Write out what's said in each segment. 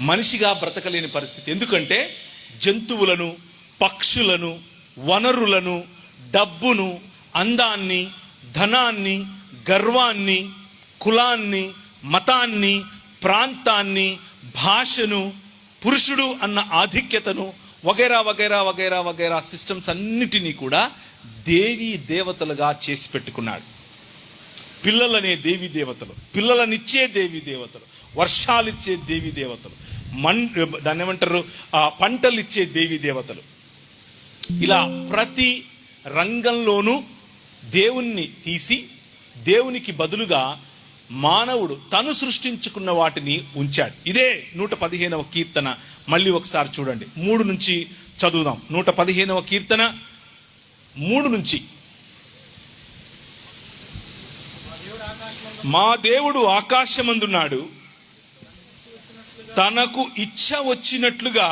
మనిషిగా బ్రతకలేని పరిస్థితి. ఎందుకంటే జంతువులను, పక్షులను, వనరులను, డబ్బును, అందాన్ని, ధనాన్ని, గర్వాన్ని, కులాన్ని, మతాన్ని, ప్రాంతాన్ని, భాషను, పురుషుడు అన్న ఆధిక్యతను వగైరా వగైరా వగైరా వగైరా సిస్టమ్స్ అన్నిటినీ కూడా దేవీ దేవతలుగా చేసి పెట్టుకున్నాడు. పిల్లలనే దేవీ దేవతలు, పిల్లలనిచ్చే దేవీ దేవతలు, వర్షాలిచ్చే దేవీ దేవతలు, దాన్ని ఏమంటారు, పంటలిచ్చే దేవీ దేవతలు. ఇలా ప్రతి రంగంలోనూ దేవుణ్ణి తీసి దేవునికి బదులుగా మానవుడు తను సృష్టించుకున్న వాటిని ఉంచాడు. ఇదే 115వ కీర్తన. మళ్ళీ ఒకసారి చూడండి, 3 నుంచి చదువుదాం. 115వ కీర్తన 3 నుంచి. మా దేవుడు ఆకాశమందున్నాడు, తనకు ఇచ్చ వచ్చినట్లుగా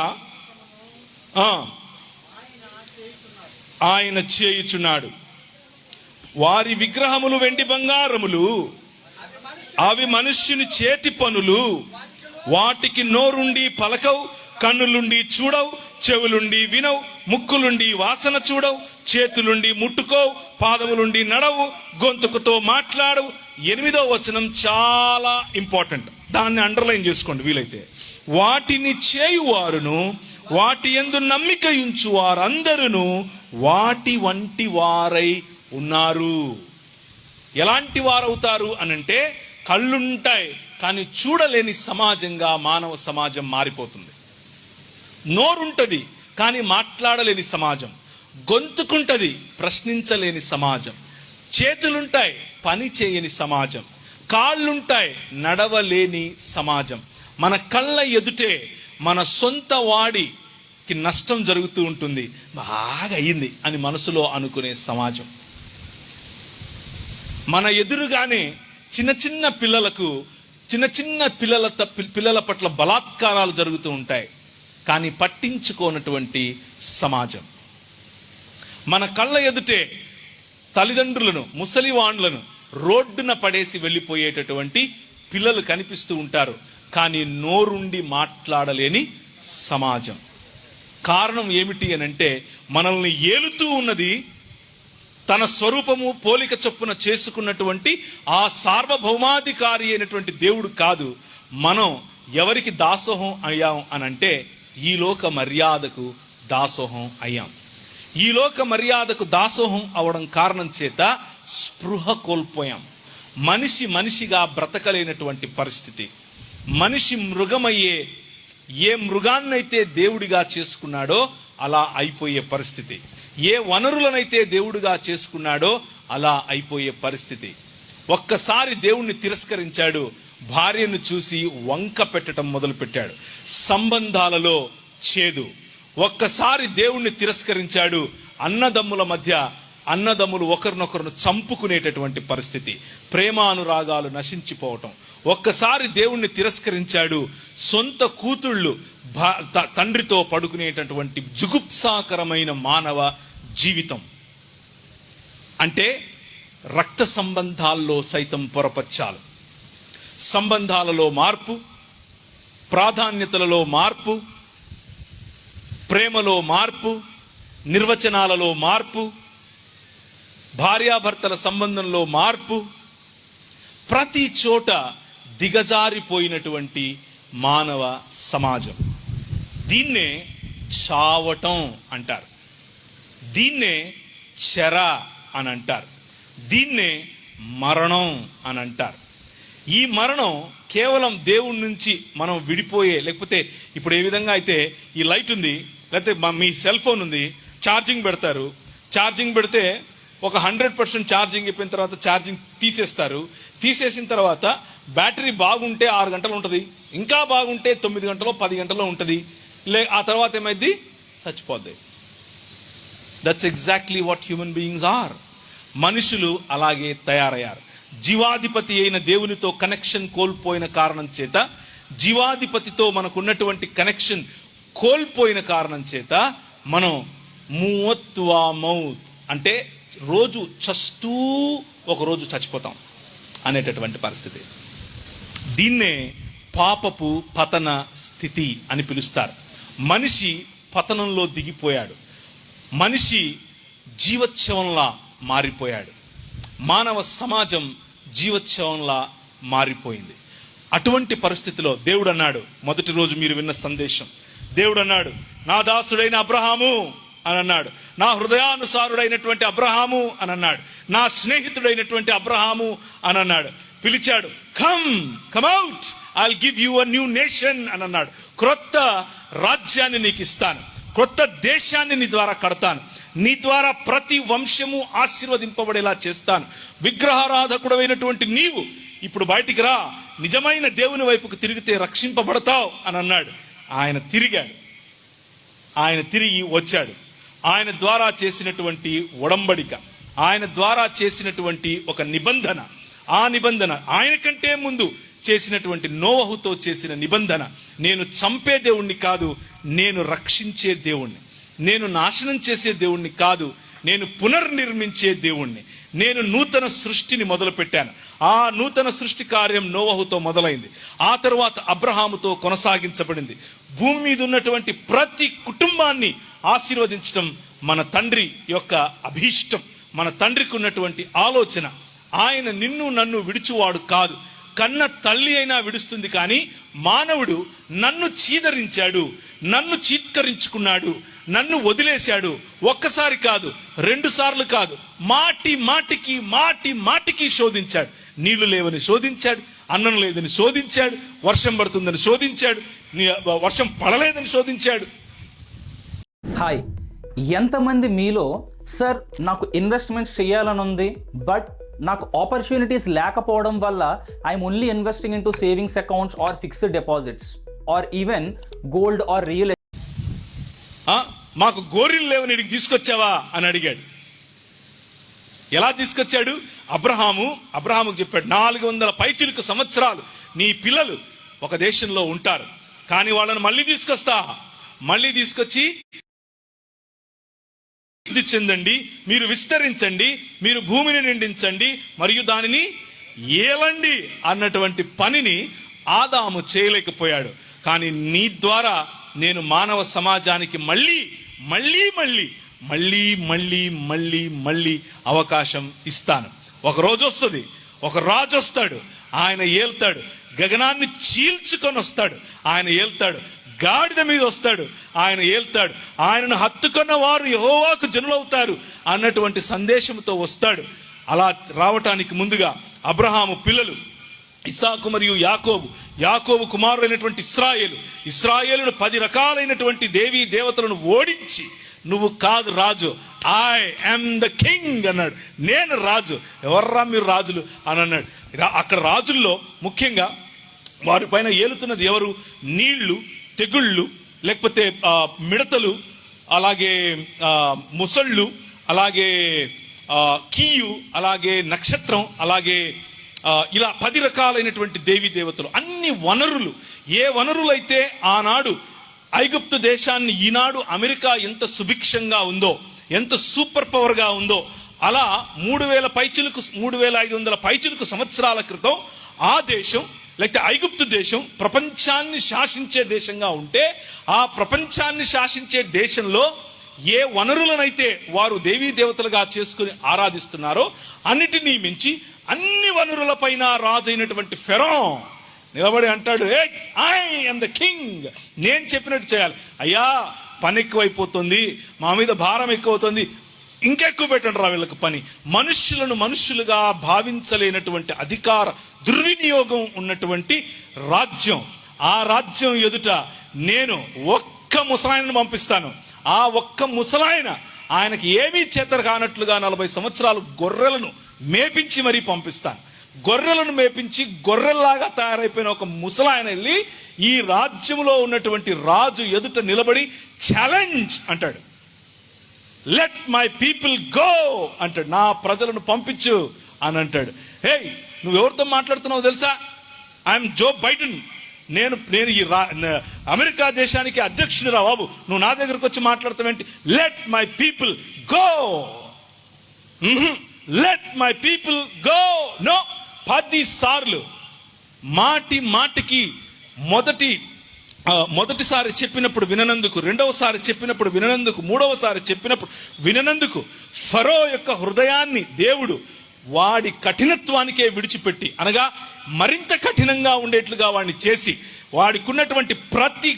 ఆయన చేయుచున్నాడు. వారి విగ్రహములు వెండి బంగారములు, అవి మనుష్యుని చేతి పనులు. వాటికి నోరుండి పలకవు, కన్నులుండి చూడవు, చెవులుండి వినవు, ముక్కులుండి వాసన చూడవు, చేతులుండి ముట్టుకోవు, పాదములుండి నడవు, గొంతుకుతో మాట్లాడవు. 8వ వచనం చాలా ఇంపార్టెంట్, దాన్ని అండర్లైన్ చేసుకోండి వీలైతే. వాటిని చేయువారును వాటి యందు నమ్మిక ఉంచు వారందరూ వాటి వంటి వారై ఉన్నారు. ఎలాంటి వారవుతారు అనంటే, కళ్ళుంటాయి కానీ చూడలేని సమాజంగా మానవ సమాజం మారిపోతుంది. నోరుంటది కానీ మాట్లాడలేని సమాజం, గొంతుకుంటది ప్రశ్నించలేని సమాజం, చేతులుంటాయి పని చేయని సమాజం, కాళ్ళుంటాయి నడవలేని సమాజం. మన కళ్ళ ఎదుటే మన సొంత వాడికి నష్టం జరుగుతూ ఉంటుంది, బాగా అయ్యింది అని మనసులో అనుకునే సమాజం. మన ఎదురుగానే చిన్న చిన్న పిల్లలకు, పిల్లల పట్ల బలాత్కారాలు జరుగుతూ ఉంటాయి, కానీ పట్టించుకోనటువంటి సమాజం. మన కళ్ళ ఎదుటే తల్లిదండ్రులను, ముసలివాండ్లను రోడ్డున పడేసి వెళ్ళిపోయేటటువంటి పిల్లలు కనిపిస్తూ ఉంటారు, కానీ నోరుండి మాట్లాడలేని సమాజం. కారణం ఏమిటి అనంటే, మనల్ని ఏలుతూ ఉన్నది తన స్వరూపము పోలిక చొప్పున చేసుకున్నటువంటి ఆ సార్వభౌమాధికారి అయినటువంటి దేవుడు కాదు. మనం ఎవరికి దాసోహం అయ్యాం అనంటే, ఈ లోక మర్యాదకు దాసోహం అయ్యాం. ఈ లోక మర్యాదకు దాసోహం అవడం కారణం చేత స్పృహ కోల్పోయాం. మనిషిగా బ్రతకలేనటువంటి పరిస్థితి. మనిషి మృగమయ్యే, ఏ మృగాన్నైతే దేవుడిగా చేసుకున్నాడో అలా అయిపోయే పరిస్థితి. ఏ వనరులనైతే దేవుడిగా చేసుకున్నాడో అలా అయిపోయే పరిస్థితి. ఒక్కసారి దేవుణ్ణి తిరస్కరించాడు, భార్యను చూసి వంక పెట్టడం మొదలుపెట్టాడు, సంబంధాలలో చేదు. ఒక్కసారి దేవుణ్ణి తిరస్కరించాడు, అన్నదమ్ముల మధ్య అన్నదమ్ములు ఒకరినొకరును చంపుకునేటటువంటి పరిస్థితి, ప్రేమానురాగాలు నశించిపోవటం. ఒక్కసారి దేవుణ్ణి తిరస్కరించాడు, సొంత కూతుళ్ళు తండ్రితో పడుకునేటటువంటి జుగుప్సాకరమైన మానవ జీవితం. అంటే రక్త సంబంధాల్లో సైతం పొరపచ్చాలు. సంబంధాలలో మార్పు, ప్రాధాన్యతలలో మార్పు, ప్రేమలో మార్పు, నిర్వచనాలలో మార్పు, భార్యాభర్తల సంబంధంలో మార్పు, ప్రతి చోట దిగజారిపోయినటువంటి మానవ సమాజం. దీన్నే చావటం అంటారు, దీన్నే చెర అని అంటారు, దీన్నే మరణం అని అంటారు. ఈ మరణం కేవలం దేవుడి నుంచి మనం విడిపోయే, లేకపోతే ఇప్పుడు ఏ విధంగా అయితే ఈ లైట్ ఉంది, లేకపోతే మీ సెల్ ఫోన్ ఉంది, ఛార్జింగ్ పెడతారు, ఛార్జింగ్ పెడితే ఒక 100% ఛార్జింగ్ అయిపోయిన తర్వాత ఛార్జింగ్ తీసేస్తారు. తీసేసిన తర్వాత బ్యాటరీ బాగుంటే 6 గంటలు ఉంటుంది, ఇంకా బాగుంటే 9 గంటలో 10 గంటలో ఉంటుంది, ఆ తర్వాత ఏమైంది, చచ్చిపోద్ది. That's exactly what human beings are. మనుషులు అలాగే తయారయ్యారు. జీవాధిపతి అయిన దేవునితో కనెక్షన్ కోల్పోయిన కారణం చేత, జీవాధిపతితో మనకున్నటువంటి కనెక్షన్ కోల్పోయిన కారణం చేత మనం మూవత్వా మౌత్ అంటే రోజు చస్తూ ఒకరోజు చచ్చిపోతాం అనేటటువంటి పరిస్థితి. దీన్నే పాపపు పతన స్థితి అని పిలుస్తారు. మనిషి పతనంలో దిగిపోయాడు. మనిషి జీవోత్సవంలా మారిపోయాడు. మానవ సమాజం జీవోత్సవంలా మారిపోయింది. అటువంటి పరిస్థితిలో దేవుడు అన్నాడు, మొదటి రోజు మీరు విన్న సందేశం, దేవుడు అన్నాడు, నా దాసుడైన అబ్రహాము అని అన్నాడు, నా హృదయానుసారుడైనటువంటి అబ్రహాము అని అన్నాడు, నా స్నేహితుడైనటువంటి అబ్రహాము అని అన్నాడు. పిలిచాడు, come out, I'll give you a new nation అని అన్నాడు. క్రొత్త రాజ్యాన్ని నీకు ఇస్తాను, క్రొత్త దేశాన్ని నీ ద్వారా కడతాను, నీ ద్వారా ప్రతి వంశము ఆశీర్వదింపబడేలా చేస్తాను. విగ్రహారాధకుడైనటువంటి నీవు ఇప్పుడు బయటికి రా, నిజమైన దేవుని వైపుకు తిరిగితే రక్షింపబడతావు అని అన్నాడు. ఆయన తిరిగాడు, ఆయన తిరిగి వచ్చాడు. ఆయన ద్వారా చేసినటువంటి ఒడంబడిక, ఆయన ద్వారా చేసినటువంటి ఒక నిబంధన, ఆ నిబంధన ఆయన కంటే ముందు చేసినటువంటి నోవహుతో చేసిన నిబంధన, నేను చంపే దేవుణ్ణి కాదు, నేను రక్షించే దేవుణ్ణి, నేను నాశనం చేసే దేవుణ్ణి కాదు, నేను పునర్నిర్మించే దేవుణ్ణి, నేను నూతన సృష్టిని మొదలుపెట్టాను. ఆ నూతన సృష్టి కార్యం నోవహుతో మొదలైంది, ఆ తరువాత అబ్రహాముతో కొనసాగించబడింది. భూమి మీద ఉన్నటువంటి ప్రతి కుటుంబాన్ని ఆశీర్వదించడం మన తండ్రి యొక్క అభీష్టం, మన తండ్రికి ఉన్నటువంటి ఆలోచన. ఆయన నిన్ను నన్ను విడుచువాడు కాదు, కన్న తల్లి అయినా విడుస్తుంది, కానీ మానవుడు నన్ను చీదరించాడు, నన్ను చీత్కరించుకున్నాడు, నన్ను వదిలేశాడు. ఒక్కసారి కాదు, 2 సార్లు కాదు, మాటి మాటికి శోధించాడు. నీళ్లు లేవని శోధించాడు, అన్నం లేదని శోధించాడు, వర్షం పడుతుందని శోధించాడు, వర్షం పడలేదని శోధించాడు. హాయ్, ఎంతమంది మీలో సార్ నాకు ఇన్వెస్ట్మెంట్స్ చేయాలని ఉంది, బట్ నాకు ఆపర్చునిటీస్ లేకపోవడం వల్ల I'm only investing in to savings accounts or fixed deposits or even gold or real, మాకు గోరీలు లేవని ఇక్కడికి తీసుకొచ్చావా అని అడిగాడు. ఎలా తీసుకొచ్చాడు? అబ్రహాముకు చెప్పాడు, 400 పైచిలుకు సంవత్సరాలు నీ పిల్లలు ఒక దేశంలో ఉంటారు, కానీ వాళ్ళని మళ్ళీ తీసుకొచ్చి వృద్ధి చెందండి, మీరు విస్తరించండి, మీరు భూమిని నిండించండి మరియు దానిని ఏలండి అన్నటువంటి పనిని ఆదాము చేయలేకపోయాడు. కానీ నీ ద్వారా నేను మానవ సమాజానికి మళ్ళీ అవకాశం ఇస్తాను. ఒక రోజు వస్తుంది, ఒక రాజు వస్తాడు, ఆయన ఏల్తాడు, గగనాన్ని చీల్చుకొని వస్తాడు, ఆయన ఏల్తాడు, గాడిద మీద వస్తాడు, ఆయన ఏల్తాడు, ఆయనను హత్తుకున్న వారు యెహోవాకు జనులవుతారు అన్నటువంటి సందేశంతో వస్తాడు. అలా రావటానికి ముందుగా అబ్రహాము పిల్లలు ఇస్సాకు మరియు యాకోబు కుమారులైనటువంటి ఇశ్రాయేలును 10 రకాలైనటువంటి దేవీ దేవతలను ఓడించి, నువ్వు కాదు రాజు, ఐ యామ్ ద కింగ్ అన్నాడు. నేను రాజు, ఎవర్రా మీరు రాజులు అని అన్నాడు. అక్కడ రాజుల్లో ముఖ్యంగా వారి పైన ఏలుతున్నది ఎవరు? నీళ్లు, తెగుళ్ళు, లేకపోతే మిడతలు, అలాగే ముసళ్ళు, అలాగే కీయు, అలాగే నక్షత్రం, అలాగే ఇలా 10 రకాలైనటువంటి దేవీ దేవతలు. అన్ని వనరులు, ఏ వనరులైతే ఆనాడు ఐగుప్తు దేశాన్ని ఈనాడు అమెరికా ఎంత సుభిక్షంగా ఉందో, ఎంత సూపర్ పవర్గా ఉందో, అలా 3,500 పైచిలుకు సంవత్సరాల క్రితం ఆ దేశం, లేకపోతే ఐగుప్తు దేశం ప్రపంచాన్ని శాసించే దేశంగా ఉంటే, ఆ ప్రపంచాన్ని శాసించే దేశంలో ఏ వనరులనైతే వారు దేవీ దేవతలుగా చేసుకుని ఆరాధిస్తున్నారో అన్నిటినీ మించి అన్ని వనరుల పైన రాజు అయినటువంటి ఫెరోన్ నిలబడి అంటాడు, ఐ యామ్ ద కింగ్, నేను చెప్పినట్టు చేయాలి. అయ్యా పని ఎక్కువైపోతుంది, మా మీద భారం ఎక్కువవుతుంది, ఇంకెక్కువ పెట్టండి రా వీళ్ళకి పని. మనుష్యులుగా భావించలేనటువంటి అధికార దుర్వినియోగం ఉన్నటువంటి రాజ్యం, ఆ రాజ్యం ఎదుట నేను ఒక్క ముసలాయనను పంపిస్తాను. ఆ ఒక్క ముసలాయన ఆయనకి ఏమీ చేతర కానట్లుగా 40 సంవత్సరాలు గొర్రెలను మేపించి మరీ పంపిస్తాను. గొర్రెలను మేపించి గొర్రెల్లాగా తయారైపోయిన ఒక ముసలాయన వెళ్ళి ఈ రాజ్యంలో ఉన్నటువంటి రాజు ఎదుట నిలబడి ఛాలెంజ్ అంటాడు. లెట్ మై పీపుల్ గో అంటాడు, నా ప్రజలను పంపించు అని అంటాడు. హే, నువ్వెవరితో మాట్లాడుతున్నావు తెలుసా? ఐఎమ్ జో బైడెన్, నేను ఈ అమెరికా దేశానికి అధ్యక్షుని రా బాబు, నువ్వు నా దగ్గరకు వచ్చి మాట్లాడతావేంటి? Let my people go, let my people go. No, 10 సార్లు మాటికి మొదటిసారి చెప్పినప్పుడు విననందుకు, రెండవసారి చెప్పినప్పుడు విననందుకు, మూడవసారి చెప్పినప్పుడు విననందుకు ఫరో యొక్క హృదయాన్ని దేవుడు వాడి కఠినత్వానికే విడిచిపెట్టి, అనగా మరింత కఠినంగా ఉండేట్లుగా వాడిని చేసి, వాడికున్నటువంటి ప్రతి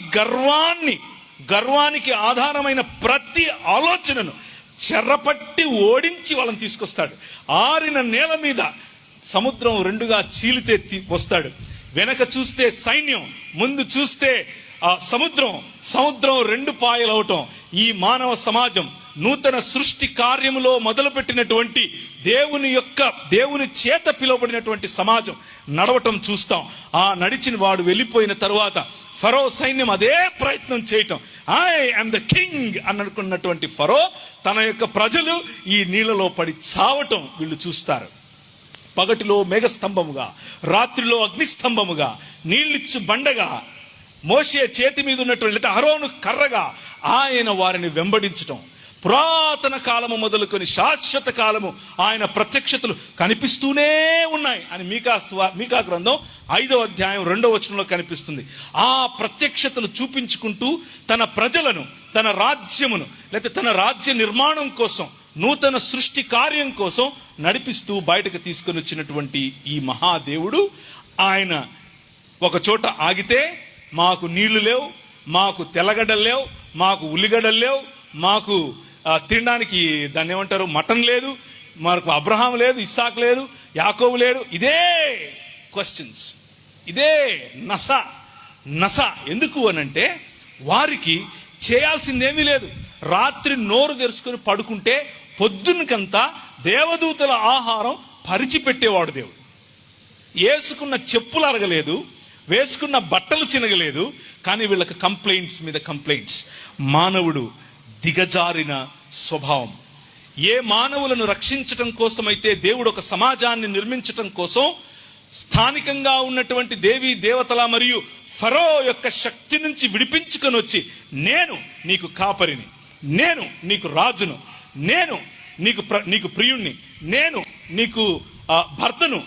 గర్వానికి ఆధారమైన ప్రతి ఆలోచనను చెరపట్టి ఓడించి వాళ్ళని తీసుకొస్తాడు. ఆరిన నేల మీద సముద్రం రెండుగా చీలితే వస్తాడు. వెనక చూస్తే సైన్యం, ముందు చూస్తే సముద్రం రెండు పాయలవటం. ఈ మానవ సమాజం నూతన సృష్టి కార్యములో మొదలుపెట్టినటువంటి దేవుని చేత పిలువబడినటువంటి సమాజం నడవటం చూస్తాం. ఆ నడిచిన వాడు వెళ్ళిపోయిన తరువాత ఫరో సైన్యం అదే ప్రయత్నం చేయటం. ఐ యామ్ ద కింగ్ అని అనుకున్నటువంటి ఫరో తన యొక్క ప్రజలు ఈ నీళ్ళలో పడి చావటం వీళ్ళు చూస్తారు. పగటిలో మేఘస్తంభముగా, రాత్రిలో అగ్నిస్తంభముగా, నీళ్ళిచ్చు బండగా, మోషే చేతి మీద ఉన్నటువంటి అహరోను కర్రగా ఆయన వారిని వెంబడించటం. పురాతన కాలము మొదలుకొని శాశ్వత కాలము ఆయన ప్రత్యక్షతలు కనిపిస్తూనే ఉన్నాయి అని మీకా గ్రంథం 5వ అధ్యాయం 2వ వచనంలో కనిపిస్తుంది. ఆ ప్రత్యక్షతలు చూపించుకుంటూ తన ప్రజలను, తన రాజ్యమును, లేకపోతే తన రాజ్య నిర్మాణం కోసం, నూతన సృష్టి కార్యం కోసం నడిపిస్తూ బయటకు తీసుకొని వచ్చినటువంటి ఈ మహాదేవుడు, ఆయన ఒక చోట ఆగితే మాకు నీళ్లు లేవు, మాకు తెల్లగడ్డలు లేవు, మాకు ఉల్లిగడ్డలు లేవు, మాకు తినడానికి దాన్ని ఏమంటారు మటన్ లేదు, మనకు అబ్రహాం లేదు, ఇస్సాకు లేదు, యాకోబు లేడు. ఇదే క్వశ్చన్స్, ఇదే నస. ఎందుకు అనంటే వారికి చేయాల్సిందేమీ లేదు. రాత్రి నోరు తెరుచుకొని పడుకుంటే పొద్దునకంతా దేవదూతల ఆహారం పరిచిపెట్టేవాడు దేవుడు. వేసుకున్న చెప్పులు అరగలేదు, వేసుకున్న బట్టలు చినగలేదు, కానీ వీళ్ళకి కంప్లైంట్స్ మీద కంప్లైంట్స్. మానవుడు దిగజారిన స్వభావం. ఏ మానవులను రక్షించటం కోసమైతే దేవుడు ఒక సమాజాన్ని నిర్మించటం కోసం స్థానికంగా ఉన్నటువంటి దేవీ దేవతల మరియు ఫరో యొక్క శక్తి నుంచి విడిపించుకొని వచ్చి, నేను నీకు కాపరిని, నేను నీకు రాజును, నేను నీకు ప్రియుణ్ణి, నేను నీకు భర్తను,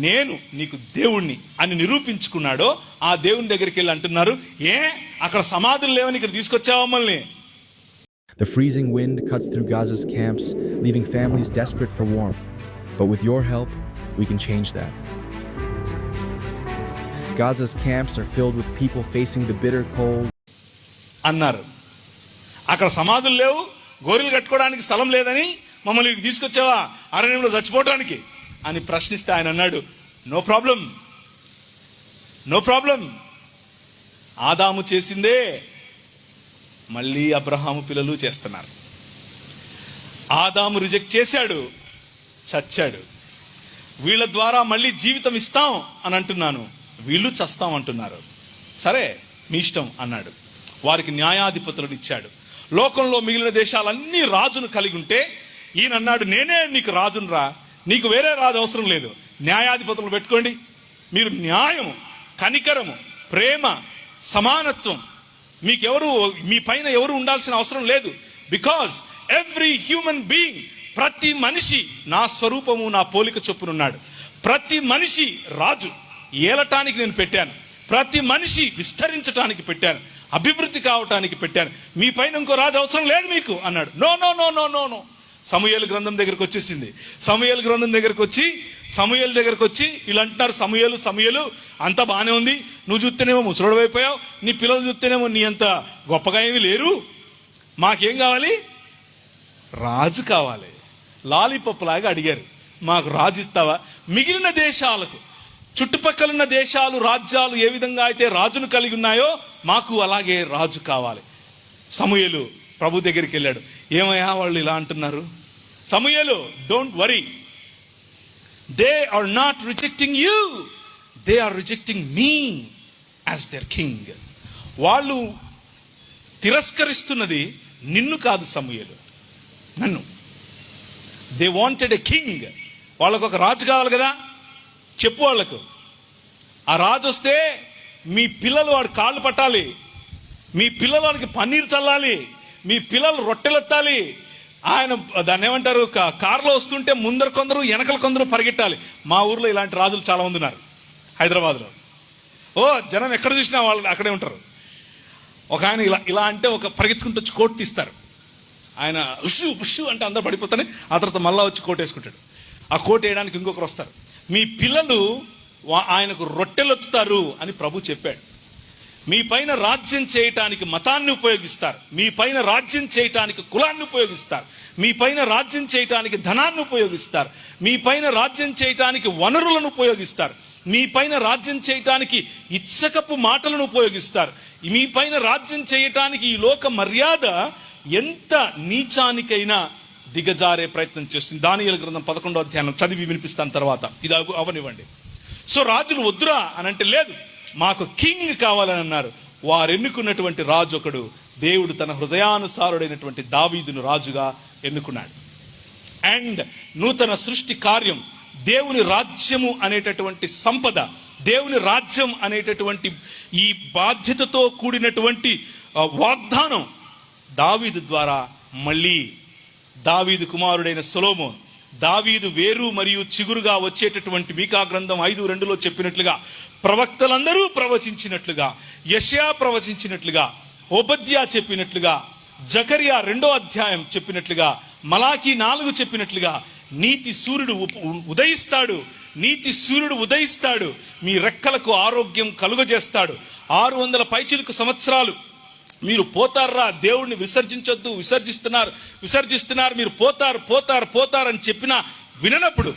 నేను నీకు దేవుణ్ణి అని నిరూపించుకున్నాడో ఆ దేవుని దగ్గరికి వెళ్ళి అంటున్నారు, అక్కడ సమాధులు లేవని ఇక్కడ తీసుకొచ్చావా మమ్మల్ని? The freezing wind cuts through Gaza's camps, leaving families desperate for warmth. But with your help, we can change that. Gaza's camps are filled with people facing the bitter cold. అన్నారు. అక్కడ సమాధులు లేవు, గోరీలు కట్టుకోవడానికి స్థలం లేదని మమ్మల్ని తీసుకొచ్చావా అరణ్యంలో చచ్చిపోవడానికి అని ప్రశ్నిస్తే ఆయన అన్నాడు, నో ప్రాబ్లం. ఆదాము చేసిందే మళ్ళీ అబ్రహాము పిల్లలు చేస్తున్నారు. ఆదాము రిజెక్ట్ చేశాడు, చచ్చాడు. వీళ్ళ ద్వారా మళ్ళీ జీవితం ఇస్తాం అని అంటున్నాను, వీళ్ళు చస్తాం అంటున్నారు. సరే మీ ఇష్టం అన్నాడు. వారికి న్యాయాధిపతులను ఇచ్చాడు. లోకంలో మిగిలిన దేశాలన్నీ రాజును కలిగి ఉంటే ఈయన అన్నాడు, నేనే నీకు రాజును రా, నీకు వేరే రాజు అవసరం లేదు, న్యాయాధిపతులు పెట్టుకోండి. మీరు న్యాయము, కనికరము, ప్రేమ, సమానత్వం, మీ పైన ఎవరు ఉండాల్సిన అవసరం లేదు. బికాజ్ ఎవ్రీ హ్యూమన్ బీయింగ్, ప్రతి మనిషి నా స్వరూపము నా పోలిక చొప్పునున్నాడు. ప్రతి మనిషి రాజు ఏలటానికి నేను పెట్టాను, ప్రతి మనిషి విస్తరించటానికి పెట్టాను, అభివృద్ధి కావటానికి పెట్టాను. మీ పైన ఇంకో రాజు అవసరం లేదు మీకు అన్నాడు. No no no no no no సమూయేలు గ్రంథం దగ్గరకు వచ్చేసింది. సమూయేలు గ్రంథం దగ్గరకు వచ్చి వీళ్ళు అంటున్నారు, సమూయేలు అంతా బాగానే ఉంది, నువ్వు చూస్తేనేమో ముసలోడు అయిపోయావు, నీ పిల్లలు చూస్తేనేమో నీ అంత గొప్పగా ఏమీ లేరు, మాకేం కావాలి? రాజు కావాలి. లాలీపప్ లాగా అడిగారు, మాకు రాజు ఇస్తావా? మిగిలిన దేశాలకు, చుట్టుపక్కల దేశాలు, రాజ్యాలు ఏ విధంగా అయితే రాజును కలిగి ఉన్నాయో మాకు అలాగే రాజు కావాలి. సమూయేలు ప్రభు దగ్గరికి వెళ్ళాడు. ఏమయ్యా వాళ్ళు ఇలా అంటున్నారు? సమూయేలు, don't worry, they are not rejecting you, they are rejecting me as their king. వాళ్ళు తిరస్కరిస్తున్నది నిన్ను కాదు సమూయేలు, నన్ను. They wanted a king. వాళ్ళకు ఒక రాజు కావాలి కదా, చెప్పు వాళ్లకు. ఆ రాజు వస్తే మీ పిల్లలు వాడి కాళ్ళు పట్టాలి, మీ పిల్లలు వాడికి పన్నీరు చల్లాలి, మీ పిల్లలు రొట్టెలెత్తాలి. ఆయన దాన్ని ఏమంటారు, కారులో వస్తుంటే ముందర కొందరు వెనకలు కొందరు పరిగెట్టాలి. మా ఊర్లో ఇలాంటి రాజులు చాలా మంది ఉన్నారు హైదరాబాద్లో. ఓ జనం ఎక్కడ చూసినా వాళ్ళు అక్కడే ఉంటారు. ఒక ఆయన ఇలా ఇలా అంటే ఒక పరిగెత్తుకుంటూ వచ్చి కోట్ తీస్తారు. ఆయన ఉషు ఉషు అంటే అందరూ పడిపోతానే, ఆ తర్వాత మళ్ళా వచ్చి కోట్ వేసుకుంటాడు. ఆ కోట్ వేయడానికి ఇంకొకరు వస్తారు. మీ పిల్లలు ఆయనకు రొట్టెలొత్తుతారు అని ప్రభు చెప్పాడు. మీ పైన రాజ్యం చేయటానికి మతాన్ని ఉపయోగిస్తారు, మీ పైన రాజ్యం చేయటానికి కులాన్ని ఉపయోగిస్తారు, మీ పైన రాజ్యం చేయటానికి ధనాన్ని ఉపయోగిస్తారు, మీ పైన రాజ్యం చేయటానికి వనరులను ఉపయోగిస్తారు, మీ పైన రాజ్యం చేయటానికి ఇచ్చకపు మాటలను ఉపయోగిస్తారు, మీ పైన రాజ్యం చేయటానికి ఈ లోక మర్యాద ఎంత నీచానికైనా దిగజారే ప్రయత్నం చేస్తుంది. దానియేలు గ్రంథం 11వ అధ్యాయం చదివి వినిపిస్తాను తర్వాత, ఇది అవనివ్వండి. సో రాజులు వద్దురా అని అంటే లేదు, మాకు కింగ్ కావాలని అన్నారు. వారు ఎన్నుకున్నటువంటి రాజు ఒకడు, దేవుడు తన హృదయానుసారుడైనటువంటి దావీదును రాజుగా ఎన్నుకున్నాడు. అండ్ నూతన సృష్టి కార్యం, దేవుని రాజ్యము అనేటటువంటి సంపద, దేవుని రాజ్యం అనేటటువంటి ఈ బాధ్యతతో కూడినటువంటి వాగ్దానం దావీదు ద్వారా మళ్ళీ దావీదు కుమారుడైన సొలొమోన్, దావీదు వేరు మరియు చిగురుగా వచ్చేటటువంటి మీకా గ్రంథం 5:2 చెప్పినట్లుగా, ప్రవక్తలందరూ ప్రవచించినట్లుగా, యెషయా ప్రవచించినట్లుగా, ఓబద్యా చెప్పినట్లుగా, జకరియా 2వ అధ్యాయం చెప్పినట్లుగా, మలాకి 4 చెప్పినట్లుగా నీతి సూర్యుడు ఉదయిస్తాడు, నీతి సూర్యుడు ఉదయిస్తాడు, మీ రెక్కలకు ఆరోగ్యం కలుగజేస్తాడు. 600 పైచిలుకు సంవత్సరాలు మీరు పోతారా, దేవుడిని విసర్జించొద్దు, విసర్జిస్తున్నారు, మీరు పోతారు అని చెప్పినా విననప్పుడు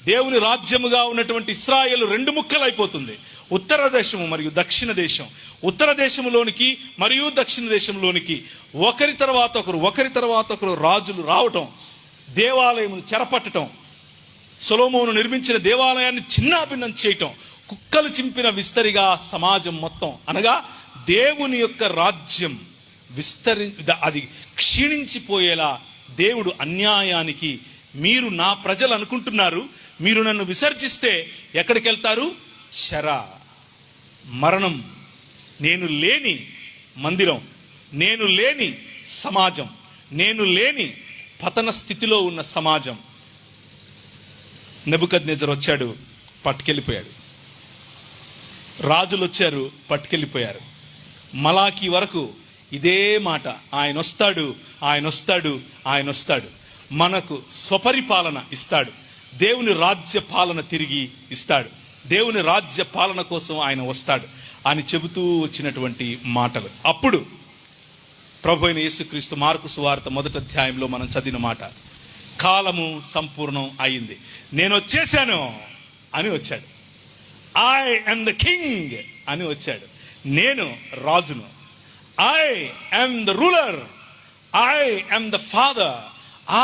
దేవుని రాజ్యముగా ఉన్నటువంటి ఇశ్రాయేలు 2 ముక్కలైపోతుంది. ఉత్తర దేశము మరియు దక్షిణ దేశం. ఉత్తర దేశంలోనికి మరియు దక్షిణ దేశంలోనికి ఒకరి తర్వాత ఒకరు రాజులు రావటం, దేవాలయమును చెరపట్టడం, సొలొమోను నిర్మించిన దేవాలయాన్ని చిన్నాభిన్నం చేయటం, కుక్కలు చింపిన విస్తరిగా సమాజం మొత్తం, అనగా దేవుని యొక్క రాజ్యం అది క్షీణించిపోయేలా దేవుడు అన్యాయానికి, మీరు నా ప్రజలు అనుకుంటున్నారు, మీరు నన్ను విసర్జిస్తే ఎక్కడికి వెళ్తారు? శర, మరణం. నేను లేని మందిరం, నేను లేని సమాజం, నేను లేని పతన స్థితిలో ఉన్న సమాజం. నెబుకద్నెజర్ వచ్చాడు, పట్టుకెళ్ళిపోయాడు. రాజులు వచ్చారు, పట్టుకెళ్ళిపోయారు. మలాకి వరకు ఇదే మాట, ఆయన వస్తాడు, మనకు స్వపరిపాలన ఇస్తాడు, దేవుని రాజ్య పాలన తిరిగి ఇస్తాడు, దేవుని రాజ్య పాలన కోసం ఆయన వస్తాడు అని చెబుతూ వచ్చినటువంటి మాటలు. అప్పుడు ప్రభు అయిన యేసుక్రీస్తు మార్కు సువార్త 1వ అధ్యాయంలో మనం చదివిన మాట, కాలము సంపూర్ణం అయింది, నేను వచ్చేసాను అని వచ్చాడు. ఐ యామ్ ద కింగ్ అని వచ్చాడు. నేను రాజును, I am the ruler, I am the father,